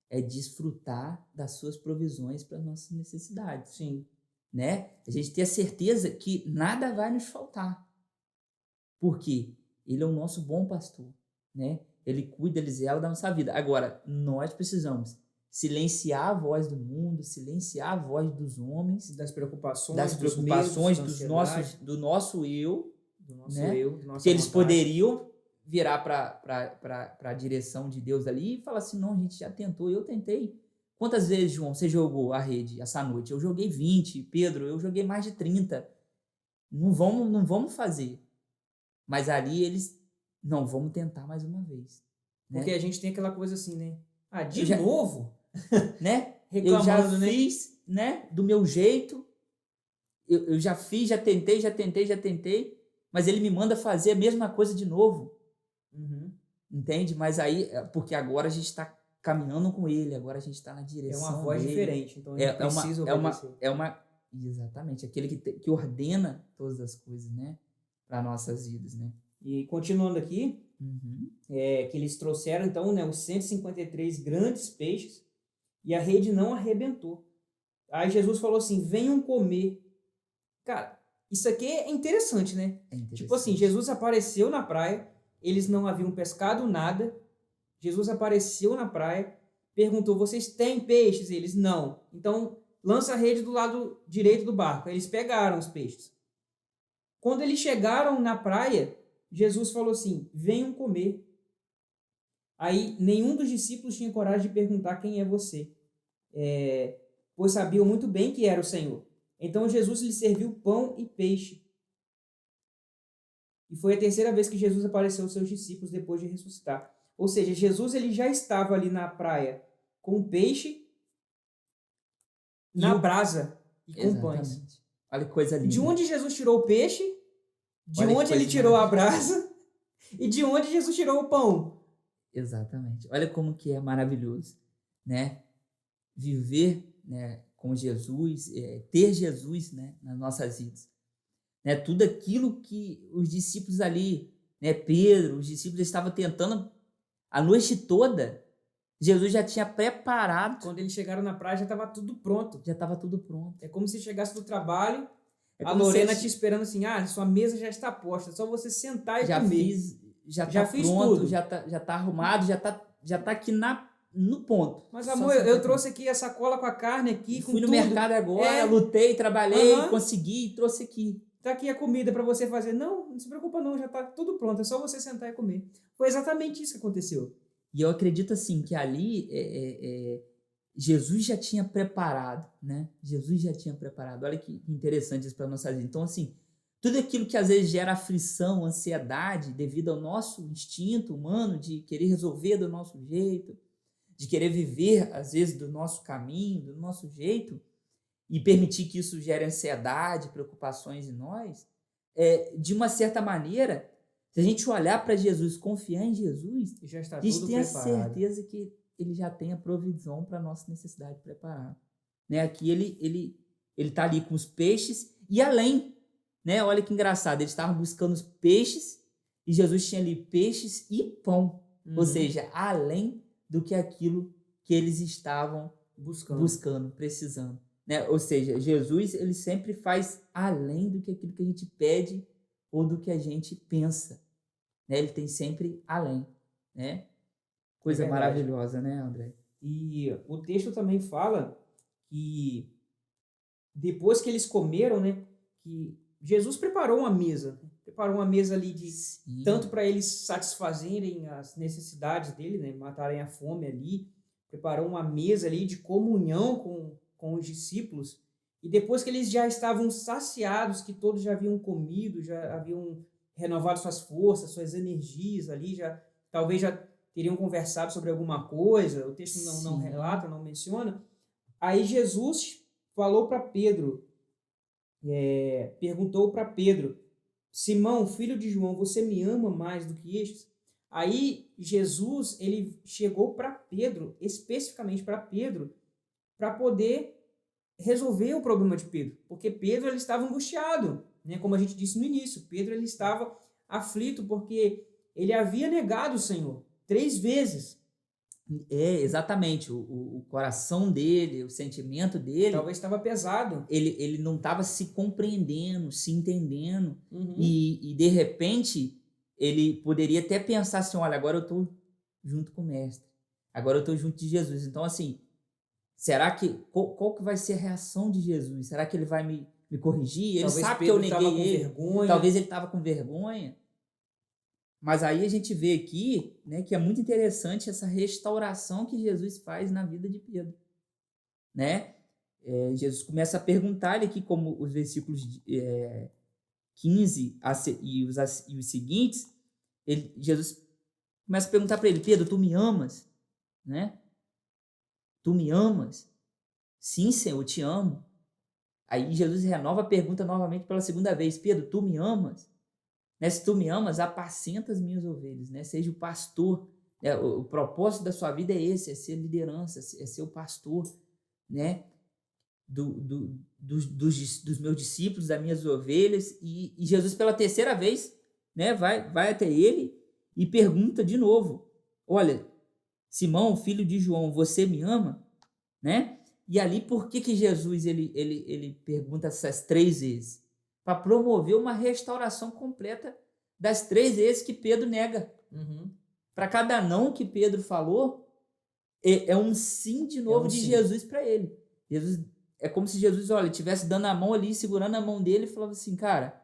Speaker 2: é desfrutar das suas provisões para nossas necessidades.
Speaker 1: Sim.
Speaker 2: Né? A gente ter a certeza que nada vai nos faltar. Porque Ele é o nosso bom pastor. Né? Ele cuida, Ele zela da nossa vida. Agora, nós precisamos silenciar a voz do mundo, silenciar a voz dos homens,
Speaker 1: das preocupações,
Speaker 2: do nosso eu, né?
Speaker 1: Que
Speaker 2: eles poderiam virar para a direção de Deus ali e falar assim, não, a gente já tentou, eu tentei. Quantas vezes, João, você jogou a rede essa noite? Eu joguei 20, Pedro, eu joguei mais de 30. Não vamos fazer. Mas ali eles, não, vamos tentar mais uma vez.
Speaker 1: Porque
Speaker 2: né?
Speaker 1: A gente tem aquela coisa assim, né? Novo?
Speaker 2: Né? Eu já fiz, né? Do meu jeito. Eu já fiz, já tentei. Mas ele me manda fazer a mesma coisa de novo.
Speaker 1: Uhum.
Speaker 2: Entende? Mas aí, porque agora a gente está caminhando com ele, agora a gente está na direção dele.
Speaker 1: É uma voz diferente, então a gente precisa obedecer.
Speaker 2: Exatamente, aquele que ordena todas as coisas, né? Para nossas vidas, né?
Speaker 1: E continuando aqui, que eles trouxeram, então, né, os 153 grandes peixes e a rede não arrebentou. Aí Jesus falou assim, venham comer. Cara, isso aqui é interessante, né? Tipo assim, Jesus apareceu na praia, eles não haviam pescado nada, Jesus apareceu na praia, perguntou, vocês têm peixes? Eles, não. Então, lança a rede do lado direito do barco. Eles pegaram os peixes. Quando eles chegaram na praia, Jesus falou assim, venham comer. Aí, nenhum dos discípulos tinha coragem de perguntar quem é você. pois sabiam muito bem que era o Senhor. Então Jesus lhe serviu pão e peixe. E foi a terceira vez que Jesus apareceu aos seus discípulos depois de ressuscitar. Ou seja, Jesus ele já estava ali na praia com peixe na brasa e com pães.
Speaker 2: Olha que coisa linda.
Speaker 1: De onde Jesus tirou o peixe, de onde ele tirou a brasa e de onde Jesus tirou o pão.
Speaker 2: Exatamente. Olha como que é maravilhoso, né? Viver, né, com Jesus, ter Jesus, né, nas nossas vidas. Né? Tudo aquilo que os discípulos ali, né, Pedro, os discípulos estavam tentando a noite toda, Jesus já tinha preparado.
Speaker 1: Quando eles chegaram na praia, já estava tudo pronto.
Speaker 2: Já estava tudo pronto.
Speaker 1: É como se chegasse do trabalho, a Lorena te esperando assim, sua mesa já está posta, é só você sentar e comer.
Speaker 2: Já fiz pronto, tudo. Já tá arrumado, já tá aqui no ponto.
Speaker 1: Mas amor, eu trouxe aqui a sacola com a carne aqui, com
Speaker 2: fui no
Speaker 1: tudo.
Speaker 2: Mercado agora, lutei, trabalhei, consegui e trouxe aqui.
Speaker 1: Tá aqui a comida para você fazer. Não se preocupa não, já tá tudo pronto, é só você sentar e comer. Foi exatamente isso que aconteceu.
Speaker 2: E eu acredito assim, que ali Jesus já tinha preparado, né? Jesus já tinha preparado. Olha que interessante isso para nossa vida. Então assim, tudo aquilo que às vezes gera aflição, ansiedade, devido ao nosso instinto humano de querer resolver do nosso jeito, de querer viver, às vezes, do nosso caminho, do nosso jeito, e permitir que isso gere ansiedade, preocupações em nós, de uma certa maneira, se a gente olhar para Jesus, confiar em Jesus,
Speaker 1: já está
Speaker 2: a gente
Speaker 1: tudo
Speaker 2: tem
Speaker 1: preparado.
Speaker 2: A certeza que ele já tem a provisão para a nossa necessidade preparada. Né? Aqui ele está ali com os peixes e além, né? Olha que engraçado, eles estavam buscando os peixes e Jesus tinha ali peixes e pão, ou seja, além do que aquilo que eles estavam buscando, precisando. Né? Ou seja, Jesus ele sempre faz além do que aquilo que a gente pede ou do que a gente pensa. Né? Ele tem sempre além. Né? Coisa maravilhosa, né, André?
Speaker 1: E o texto também fala que depois que eles comeram, né, que Jesus preparou uma mesa ali tanto para eles satisfazerem as necessidades dele, né, matarem a fome ali, preparou uma mesa ali de comunhão com os discípulos, e depois que eles já estavam saciados, que todos já haviam comido, já haviam renovado suas forças, suas energias ali, talvez já teriam conversado sobre alguma coisa, o texto não relata, não menciona, aí Jesus falou para Pedro, perguntou para Pedro, Simão, filho de João, você me ama mais do que estes? Aí Jesus, ele chegou para Pedro, especificamente para Pedro, para poder resolver o problema de Pedro, porque Pedro ele estava angustiado, né? Como a gente disse no início, Pedro ele estava aflito porque ele havia negado o Senhor 3 vezes.
Speaker 2: Exatamente, o coração dele, o sentimento dele...
Speaker 1: Talvez estava pesado.
Speaker 2: Ele não estava se compreendendo, se entendendo, e de repente ele poderia até pensar assim, olha, agora eu estou junto com o mestre, agora eu estou junto de Jesus, então assim, será que, qual que vai ser a reação de Jesus? Será que ele vai me corrigir? Ele
Speaker 1: talvez
Speaker 2: sabe
Speaker 1: Pedro
Speaker 2: que eu neguei ele, talvez ele estava com vergonha. Mas aí a gente vê aqui, né, que é muito interessante essa restauração que Jesus faz na vida de Pedro. Né? Jesus começa a perguntar aqui, como os versículos 15 e os seguintes, Jesus começa a perguntar para ele, Pedro, tu me amas? Né? Tu me amas? Sim, Senhor, eu te amo. Aí Jesus renova a pergunta novamente pela segunda vez, Pedro, tu me amas? Né? Se tu me amas, apacenta as minhas ovelhas, né? Seja o pastor. Né? O propósito da sua vida é esse, é ser liderança, é ser o pastor, né? Dos meus discípulos, das minhas ovelhas. E Jesus, pela terceira vez, né? vai até ele e pergunta de novo, olha, Simão, filho de João, você me ama? Né? E ali, por que Jesus ele pergunta essas 3 vezes? Para promover uma restauração completa das 3 vezes que Pedro nega. Para cada não que Pedro falou, é um sim de novo de sim. Jesus para ele. Jesus, é como se Jesus, olha, estivesse dando a mão ali, segurando a mão dele e falava assim, cara,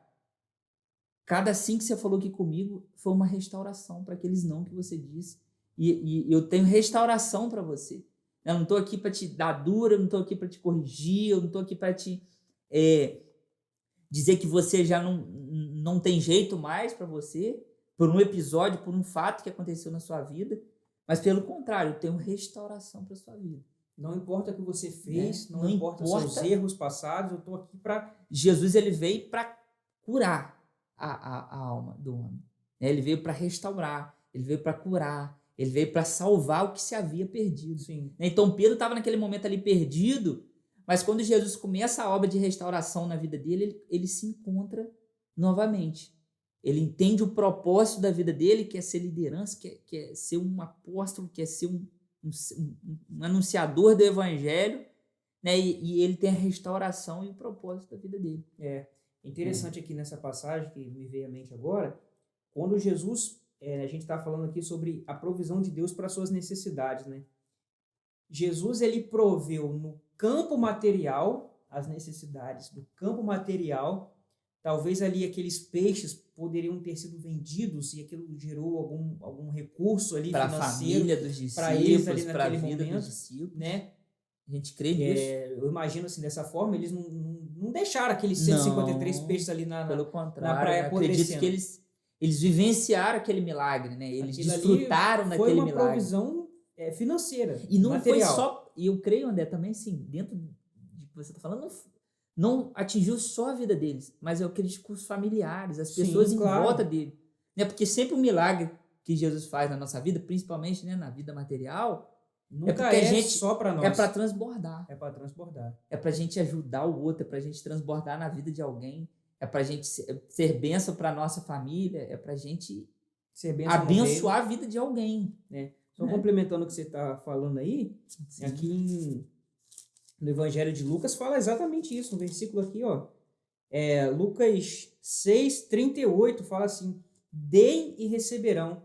Speaker 2: cada sim que você falou aqui comigo foi uma restauração para aqueles não que você disse. E eu tenho restauração para você. Eu não estou aqui para te dar dura, eu não estou aqui para te corrigir, eu não estou aqui para te dizer que você já não tem jeito mais para você, por um episódio, por um fato que aconteceu na sua vida, mas pelo contrário, eu tenho restauração para sua vida.
Speaker 1: Não importa o que você fez, não importa os seus erros passados, eu estou aqui para...
Speaker 2: Jesus, ele veio para curar a alma do homem. Ele veio para restaurar, ele veio para curar, ele veio para salvar o que se havia perdido.
Speaker 1: Sim.
Speaker 2: Então Pedro estava naquele momento ali perdido, mas quando Jesus começa a obra de restauração na vida dele, ele se encontra novamente. Ele entende o propósito da vida dele, que é ser liderança, que é ser um apóstolo, que é ser um anunciador do evangelho, né? E ele tem a restauração e o propósito da vida dele.
Speaker 1: Interessante aqui nessa passagem que me veio à mente agora, quando Jesus, a gente está falando aqui sobre a provisão de Deus para suas necessidades, né? Jesus, ele proveu no campo material as necessidades do campo material. Talvez ali aqueles peixes poderiam ter sido vendidos e aquilo gerou algum recurso ali
Speaker 2: para
Speaker 1: financeiro
Speaker 2: a família dos discípulos,
Speaker 1: para eles ali
Speaker 2: para a
Speaker 1: naquele
Speaker 2: vida
Speaker 1: momento,
Speaker 2: dos discípulos,
Speaker 1: né?
Speaker 2: A gente crê nisso.
Speaker 1: Eu imagino assim, dessa forma, eles não deixaram aqueles 153 peixes ali
Speaker 2: pelo contrário,
Speaker 1: na praia apodrecendo.
Speaker 2: Acredito que eles vivenciaram aquele milagre, né? Eles desfrutaram daquele milagre.
Speaker 1: Foi uma provisão financeira,
Speaker 2: e não
Speaker 1: material.
Speaker 2: Foi só, e eu creio, André, também assim, dentro de que você está falando, não atingiu só a vida deles, mas eu acredito que os familiares, as pessoas em volta dele, né? Porque sempre o milagre que Jesus faz na nossa vida, principalmente, né, na vida material,
Speaker 1: nunca só para nós.
Speaker 2: É para transbordar.
Speaker 1: É para transbordar.
Speaker 2: É para a gente ajudar o outro, é para a gente transbordar na vida de alguém, é para a gente ser bênção para nossa família, é para a gente abençoar a vida de alguém.
Speaker 1: Só complementando o que você está falando aí, aqui no Evangelho de Lucas fala exatamente isso, no versículo aqui, ó, Lucas 6:38 fala assim: deem e receberão,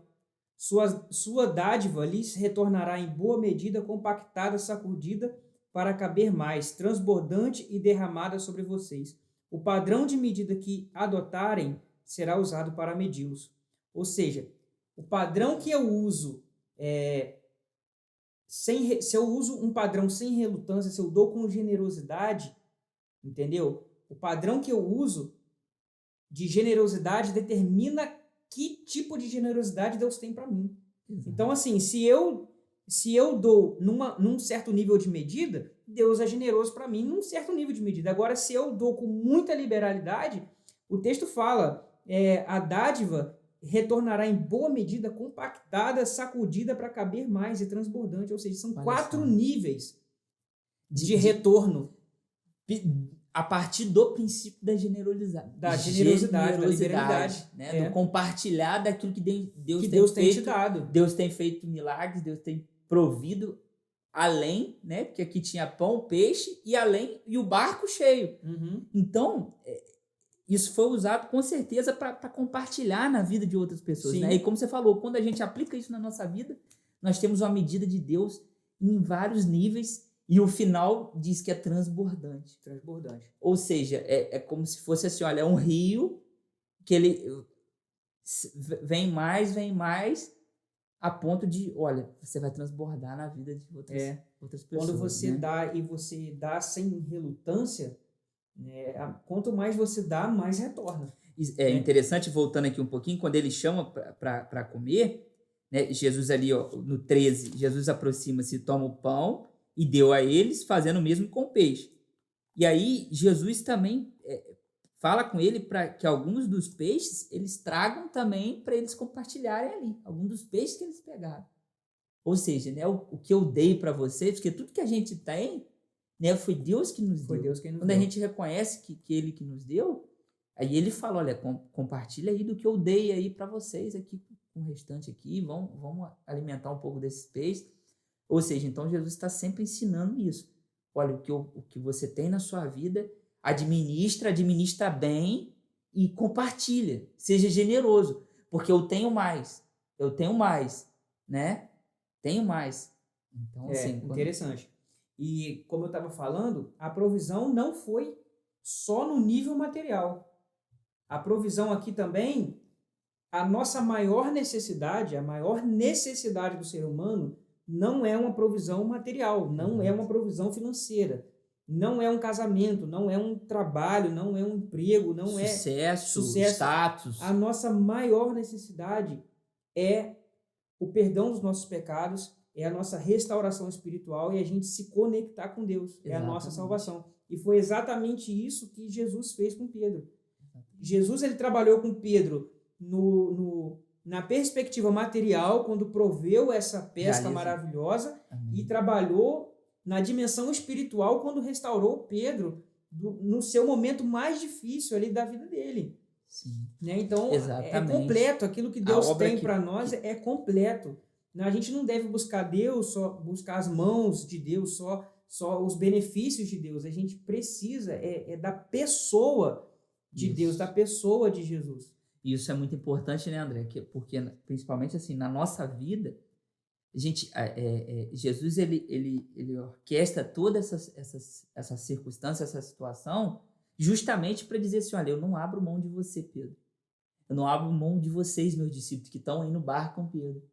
Speaker 1: sua dádiva lhes retornará em boa medida, compactada, sacudida, para caber mais, transbordante e derramada sobre vocês. O padrão de medida que adotarem será usado para medi-los. Ou seja, o padrão que eu uso, se eu uso um padrão sem relutância, se eu dou com generosidade, entendeu? O padrão que eu uso de generosidade determina que tipo de generosidade Deus tem para mim. Então, assim, se eu dou num certo nível de medida, Deus é generoso para mim num certo nível de medida. Agora, se eu dou com muita liberalidade, o texto fala, a dádiva retornará em boa medida, compactada, sacudida para caber mais e transbordante. Ou seja, são 4 níveis de retorno.
Speaker 2: A partir do princípio da generosidade. Da liberalidade. Né? Do compartilhar daquilo que Deus tem te dado. Deus tem feito milagres, Deus tem provido além, né? Porque aqui tinha pão, peixe e o barco cheio.
Speaker 1: Uhum.
Speaker 2: Então, isso foi usado com certeza para compartilhar na vida de outras pessoas. Né? E como você falou, quando a gente aplica isso na nossa vida, nós temos uma medida de Deus em vários níveis. E o final diz que é transbordante. Ou seja, é como se fosse assim, olha, é um rio que ele vem mais, a ponto de, olha, você vai transbordar na vida de outras pessoas.
Speaker 1: Quando você dá e você dá sem relutância, quanto mais você dá, mais retorna.
Speaker 2: Interessante, voltando aqui um pouquinho, quando ele chama para comer, né, Jesus ali, ó, no 13, Jesus aproxima-se, toma o pão e deu a eles, fazendo o mesmo com o peixe. E aí, Jesus também fala com ele para que alguns dos peixes eles tragam também para eles compartilharem ali. Alguns dos peixes que eles pegaram. Ou seja, né, o que eu dei para vocês, porque tudo que a gente tem, né, foi Deus que nos deu. Quando a gente reconhece que ele que nos deu, aí ele fala, olha, compartilha aí do que eu dei aí para vocês aqui com o restante aqui, vamos alimentar um pouco desses peixes. Ou seja, então Jesus está sempre ensinando isso. Olha, o que você tem na sua vida, administra bem e compartilha. Seja generoso, porque eu tenho mais, né? Tenho mais. Então, assim,
Speaker 1: interessante. E como eu estava falando, a provisão não foi só no nível material. A provisão aqui também, a nossa maior necessidade do ser humano não é uma provisão material, não é uma provisão financeira, não é um casamento, não é um trabalho, não é um emprego, não é
Speaker 2: sucesso, status.
Speaker 1: A nossa maior necessidade é o perdão dos nossos pecados, é a nossa restauração espiritual e a gente se conectar com Deus. Exatamente. É a nossa salvação. E foi exatamente isso que Jesus fez com Pedro. Jesus, ele trabalhou com Pedro na perspectiva material, quando proveu essa pesca maravilhosa.
Speaker 2: Amém.
Speaker 1: E trabalhou na dimensão espiritual, quando restaurou Pedro no seu momento mais difícil ali da vida dele.
Speaker 2: Sim.
Speaker 1: Né? Então,
Speaker 2: exatamente.
Speaker 1: É completo. Aquilo que Deus tem para nós é completo. A gente não deve buscar Deus, só buscar as mãos de Deus, só os benefícios de Deus. A gente precisa da pessoa de Deus, da pessoa de Jesus.
Speaker 2: Isso é muito importante, né, André? Porque, principalmente assim, na nossa vida, a gente, Jesus, ele orquestra toda essa circunstância, essa situação, justamente para dizer assim, olha, eu não abro mão de você, Pedro. Eu não abro mão de vocês, meus discípulos, que estão aí no barco com Pedro.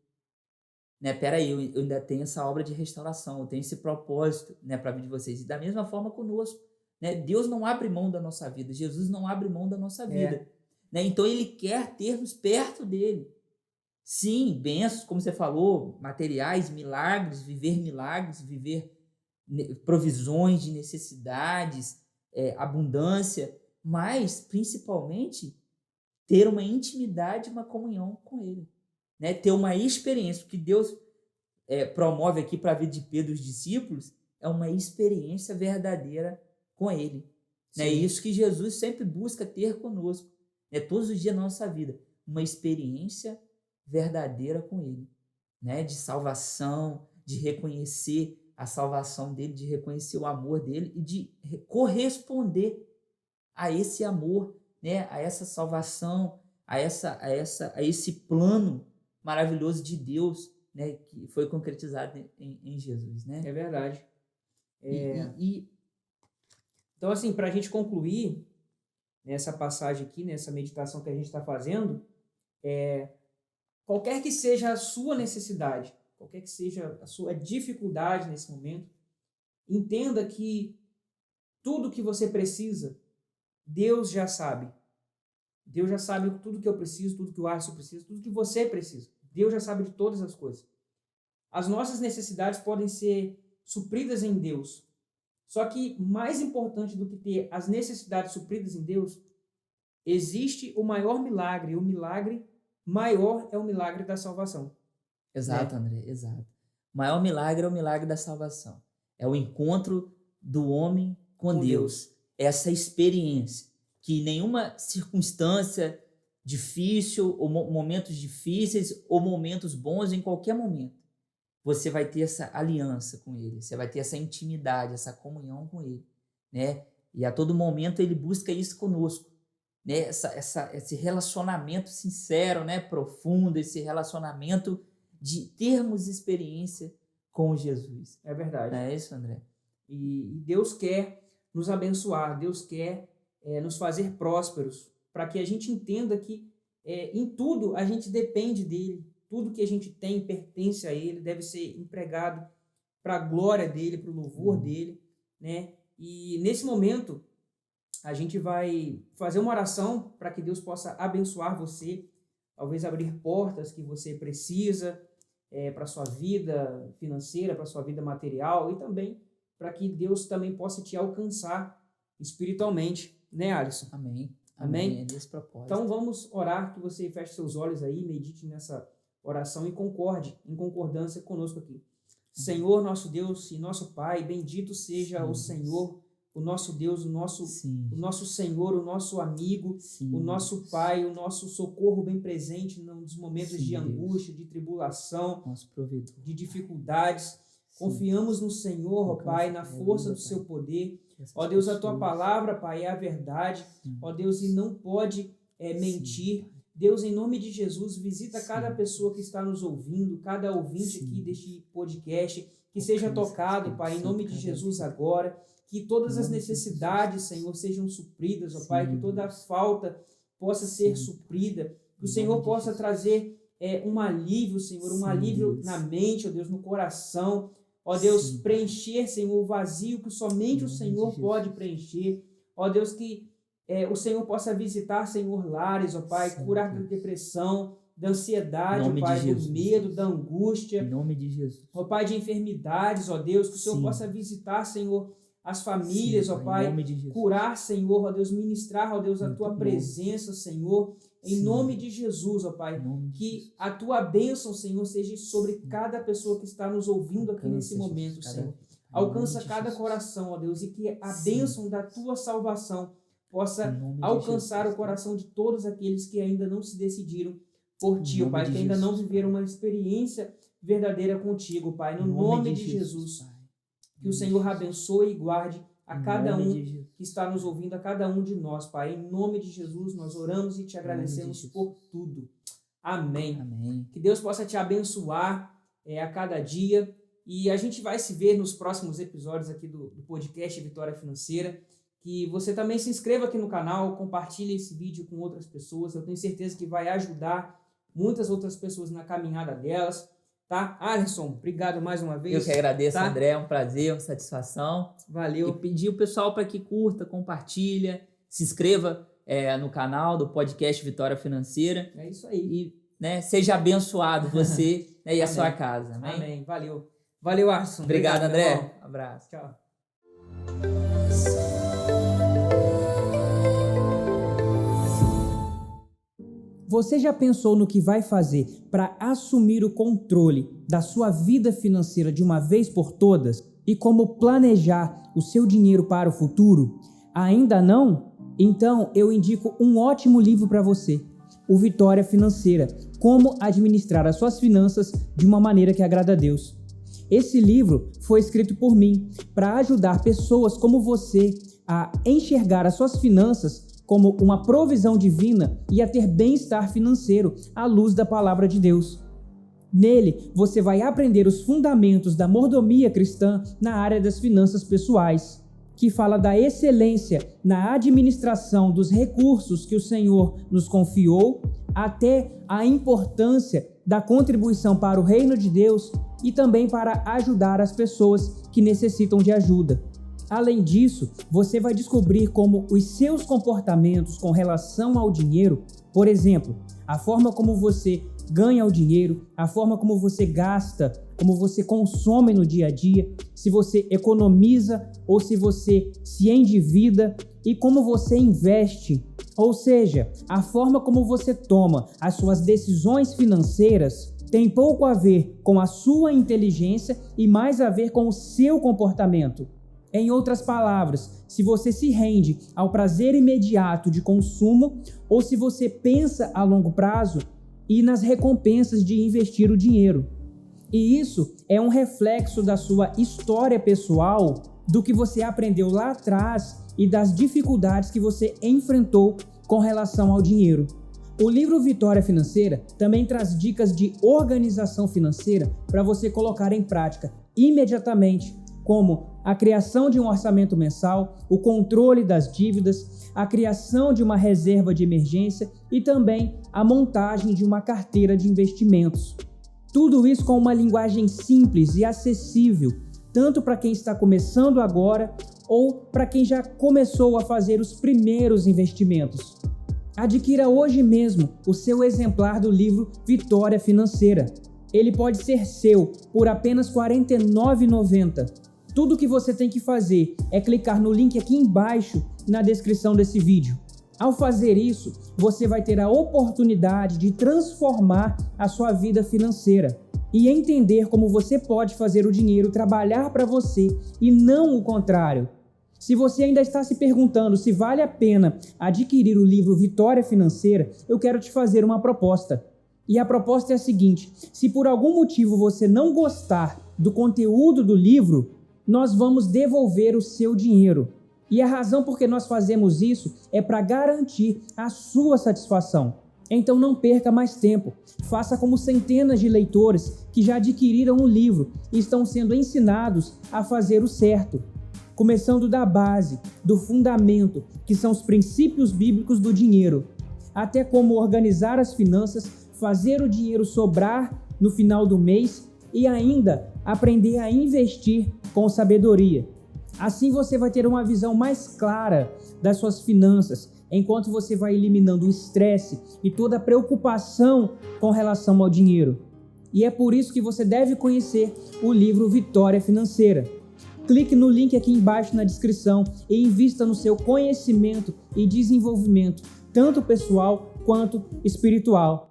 Speaker 2: Né, peraí, eu ainda tenho essa obra de restauração, eu tenho esse propósito, né, para a vida de vocês. E da mesma forma conosco. Né? Deus não abre mão da nossa vida, Jesus não abre mão da nossa vida. Né? Então ele quer termos perto dele. Sim, bênçãos, como você falou, materiais, milagres, viver provisões de necessidades, abundância, mas principalmente ter uma intimidade, uma comunhão com ele. Né, ter uma experiência, que Deus promove aqui para a vida de Pedro e os discípulos, é uma experiência verdadeira com ele. É isso que Jesus sempre busca ter conosco, todos os dias da nossa vida, uma experiência verdadeira com ele, né, de salvação, de reconhecer a salvação dele, de reconhecer o amor dele e de corresponder a esse amor, né, a essa salvação, a esse plano maravilhoso de Deus, né, que foi concretizado em Jesus, né?
Speaker 1: É verdade. Então, assim, para a gente concluir nessa passagem aqui, nessa meditação que a gente está fazendo, qualquer que seja a sua necessidade, qualquer que seja a sua dificuldade nesse momento, entenda que tudo que você precisa, Deus já sabe. Deus já sabe tudo que eu preciso, tudo que o Alisson precisa, tudo que você precisa. Deus já sabe de todas as coisas. As nossas necessidades podem ser supridas em Deus. Só que mais importante do que ter as necessidades supridas em Deus, existe o maior milagre. O milagre maior é o milagre da salvação.
Speaker 2: Exato, André, exato. O maior milagre é o milagre da salvação. É o encontro do homem com Deus. Essa experiência que nenhuma circunstância difícil, ou momentos difíceis, ou momentos bons, em qualquer momento, você vai ter essa aliança com ele, você vai ter essa intimidade, essa comunhão com ele, né? E a todo momento ele busca isso conosco, né? Esse relacionamento sincero, né? Profundo, esse relacionamento de termos experiência com Jesus.
Speaker 1: É verdade.
Speaker 2: Não é isso, André?
Speaker 1: E Deus quer nos abençoar, Deus quer nos fazer prósperos, para que a gente entenda que em tudo a gente depende dele. Tudo que a gente tem pertence a ele, deve ser empregado para a glória dele, para o louvor dele, né? E nesse momento a gente vai fazer uma oração para que Deus possa abençoar você, talvez abrir portas que você precisa para a sua vida financeira, para a sua vida material, e também para que Deus também possa te alcançar espiritualmente, né, Alisson?
Speaker 2: Amém.
Speaker 1: Amém?
Speaker 2: É desse propósito.
Speaker 1: Então vamos orar, que você feche seus olhos aí, medite nessa oração e concorde, em concordância conosco aqui. Senhor, nosso Deus e nosso Pai, bendito seja o Senhor, o nosso Deus, o nosso Senhor, o nosso amigo, o nosso Pai, o nosso socorro bem presente nos momentos de angústia, de tribulação,
Speaker 2: nosso provedor,
Speaker 1: de dificuldades. Confiamos no Senhor, ó Pai, na força do seu poder. Ó Deus, a tua palavra, Pai, é a verdade. Ó Deus, e não pode mentir. Deus, em nome de Jesus, visita cada pessoa que está nos ouvindo, cada ouvinte aqui deste podcast, que seja tocado, Pai, em nome de Jesus agora, que todas as necessidades, Senhor, sejam supridas, ó Pai, que toda falta possa ser suprida, que o Senhor possa trazer um alívio, Senhor, um
Speaker 2: Sim,
Speaker 1: alívio
Speaker 2: Deus.
Speaker 1: na mente, ó Deus, no coração. Ó Deus,
Speaker 2: Sim.
Speaker 1: preencher, Senhor, o vazio que somente o Senhor pode preencher. Ó Deus, que o Senhor possa visitar, Senhor, lares, ó Pai,
Speaker 2: Sim,
Speaker 1: curar da
Speaker 2: Deus.
Speaker 1: depressão, da ansiedade,
Speaker 2: Em nome
Speaker 1: ó Pai,
Speaker 2: de
Speaker 1: do
Speaker 2: Jesus.
Speaker 1: medo, da angústia.
Speaker 2: Em nome de Jesus.
Speaker 1: Ó Pai, de enfermidades, ó Deus, que o Senhor
Speaker 2: Sim.
Speaker 1: possa visitar, Senhor, as famílias,
Speaker 2: Sim,
Speaker 1: ó
Speaker 2: Pai,
Speaker 1: Pai,
Speaker 2: em nome de Jesus.
Speaker 1: curar, Senhor, ó Deus, ministrar, ó Deus, a
Speaker 2: Muito
Speaker 1: Tua
Speaker 2: bom.
Speaker 1: presença, Senhor, em
Speaker 2: Sim.
Speaker 1: nome de Jesus, ó Pai,
Speaker 2: Em nome de
Speaker 1: que
Speaker 2: Jesus.
Speaker 1: a Tua bênção, Senhor, seja sobre cada pessoa que está nos ouvindo aqui nesse
Speaker 2: Alcança,
Speaker 1: momento,
Speaker 2: Jesus,
Speaker 1: Senhor.
Speaker 2: em
Speaker 1: Alcança
Speaker 2: nome de
Speaker 1: cada
Speaker 2: Jesus.
Speaker 1: coração, ó Deus, e que a
Speaker 2: Sim.
Speaker 1: bênção da Tua salvação possa
Speaker 2: Em nome de
Speaker 1: alcançar
Speaker 2: Jesus.
Speaker 1: o coração de todos aqueles que ainda não se decidiram por Ti, ó
Speaker 2: nome
Speaker 1: Pai,
Speaker 2: de
Speaker 1: que ainda não
Speaker 2: Jesus,
Speaker 1: viveram uma experiência verdadeira contigo, Pai, no nome de Jesus.
Speaker 2: Pai.
Speaker 1: Que o Senhor abençoe e guarde a
Speaker 2: Em
Speaker 1: cada
Speaker 2: nome
Speaker 1: um
Speaker 2: de Jesus.
Speaker 1: que está nos ouvindo, a cada um de nós, Pai. Em nome de Jesus, nós oramos e te agradecemos
Speaker 2: Jesus.
Speaker 1: por tudo. Amém.
Speaker 2: Amém.
Speaker 1: Que Deus possa te abençoar a cada dia. E a gente vai se ver nos próximos episódios aqui do podcast Vitória Financeira. Que você também se inscreva aqui no canal, compartilhe esse vídeo com outras pessoas. Eu tenho certeza que vai ajudar muitas outras pessoas na caminhada delas. Tá? Alisson, obrigado mais uma vez.
Speaker 2: Eu que agradeço,
Speaker 1: tá?
Speaker 2: André. É um prazer, uma satisfação.
Speaker 1: Valeu.
Speaker 2: E pedir o pessoal para que curta, compartilha, se inscreva no canal do podcast Vitória Financeira.
Speaker 1: É isso aí.
Speaker 2: E seja abençoado você e a sua casa. Amém?
Speaker 1: Amém. Valeu. Valeu, Alisson.
Speaker 2: Obrigado,
Speaker 1: meu
Speaker 2: André.
Speaker 1: irmão.
Speaker 2: Abraço.
Speaker 1: Tchau. Você já pensou no que vai fazer para assumir o controle da sua vida financeira de uma vez por todas? E como planejar o seu dinheiro para o futuro? Ainda não? Então eu indico um ótimo livro para você, o Vitória Financeira, Como Administrar as Suas Finanças de uma Maneira que Agrada a Deus. Esse livro foi escrito por mim para ajudar pessoas como você a enxergar as suas finanças como uma provisão divina e a ter bem-estar financeiro à luz da palavra de Deus. Nele, você vai aprender os fundamentos da mordomia cristã na área das finanças pessoais, que fala da excelência na administração dos recursos que o Senhor nos confiou, até a importância da contribuição para o reino de Deus e também para ajudar as pessoas que necessitam de ajuda. Além disso, você vai descobrir como os seus comportamentos com relação ao dinheiro, por exemplo, a forma como você ganha o dinheiro, a forma como você gasta, como você consome no dia a dia, se você economiza ou se você se endivida e como você investe. Ou seja, a forma como você toma as suas decisões financeiras tem pouco a ver com a sua inteligência e mais a ver com o seu comportamento. Em outras palavras, se você se rende ao prazer imediato de consumo ou se você pensa a longo prazo e nas recompensas de investir o dinheiro. E isso é um reflexo da sua história pessoal, do que você aprendeu lá atrás e das dificuldades que você enfrentou com relação ao dinheiro. O livro Vitória Financeira também traz dicas de organização financeira para você colocar em prática imediatamente, como a criação de um orçamento mensal, o controle das dívidas, a criação de uma reserva de emergência e também a montagem de uma carteira de investimentos. Tudo isso com uma linguagem simples e acessível, tanto para quem está começando agora ou para quem já começou a fazer os primeiros investimentos. Adquira hoje mesmo o seu exemplar do livro Vitória Financeira. Ele pode ser seu por apenas R$ 49,90. Tudo o que você tem que fazer é clicar no link aqui embaixo na descrição desse vídeo. Ao fazer isso, você vai ter a oportunidade de transformar a sua vida financeira e entender como você pode fazer o dinheiro trabalhar para você e não o contrário. Se você ainda está se perguntando se vale a pena adquirir o livro Vitória Financeira, eu quero te fazer uma proposta. E a proposta é a seguinte: se por algum motivo você não gostar do conteúdo do livro, nós vamos devolver o seu dinheiro. E a razão por que nós fazemos isso é para garantir a sua satisfação. Então não perca mais tempo. Faça como centenas de leitores que já adquiriram o livro e estão sendo ensinados a fazer o certo. Começando da base, do fundamento, que são os princípios bíblicos do dinheiro, até como organizar as finanças, fazer o dinheiro sobrar no final do mês e ainda aprender a investir com sabedoria. Assim você vai ter uma visão mais clara das suas finanças, enquanto você vai eliminando o estresse e toda a preocupação com relação ao dinheiro. E é por isso que você deve conhecer o livro Vitória Financeira. Clique no link aqui embaixo na descrição e invista no seu conhecimento e desenvolvimento, tanto pessoal quanto espiritual.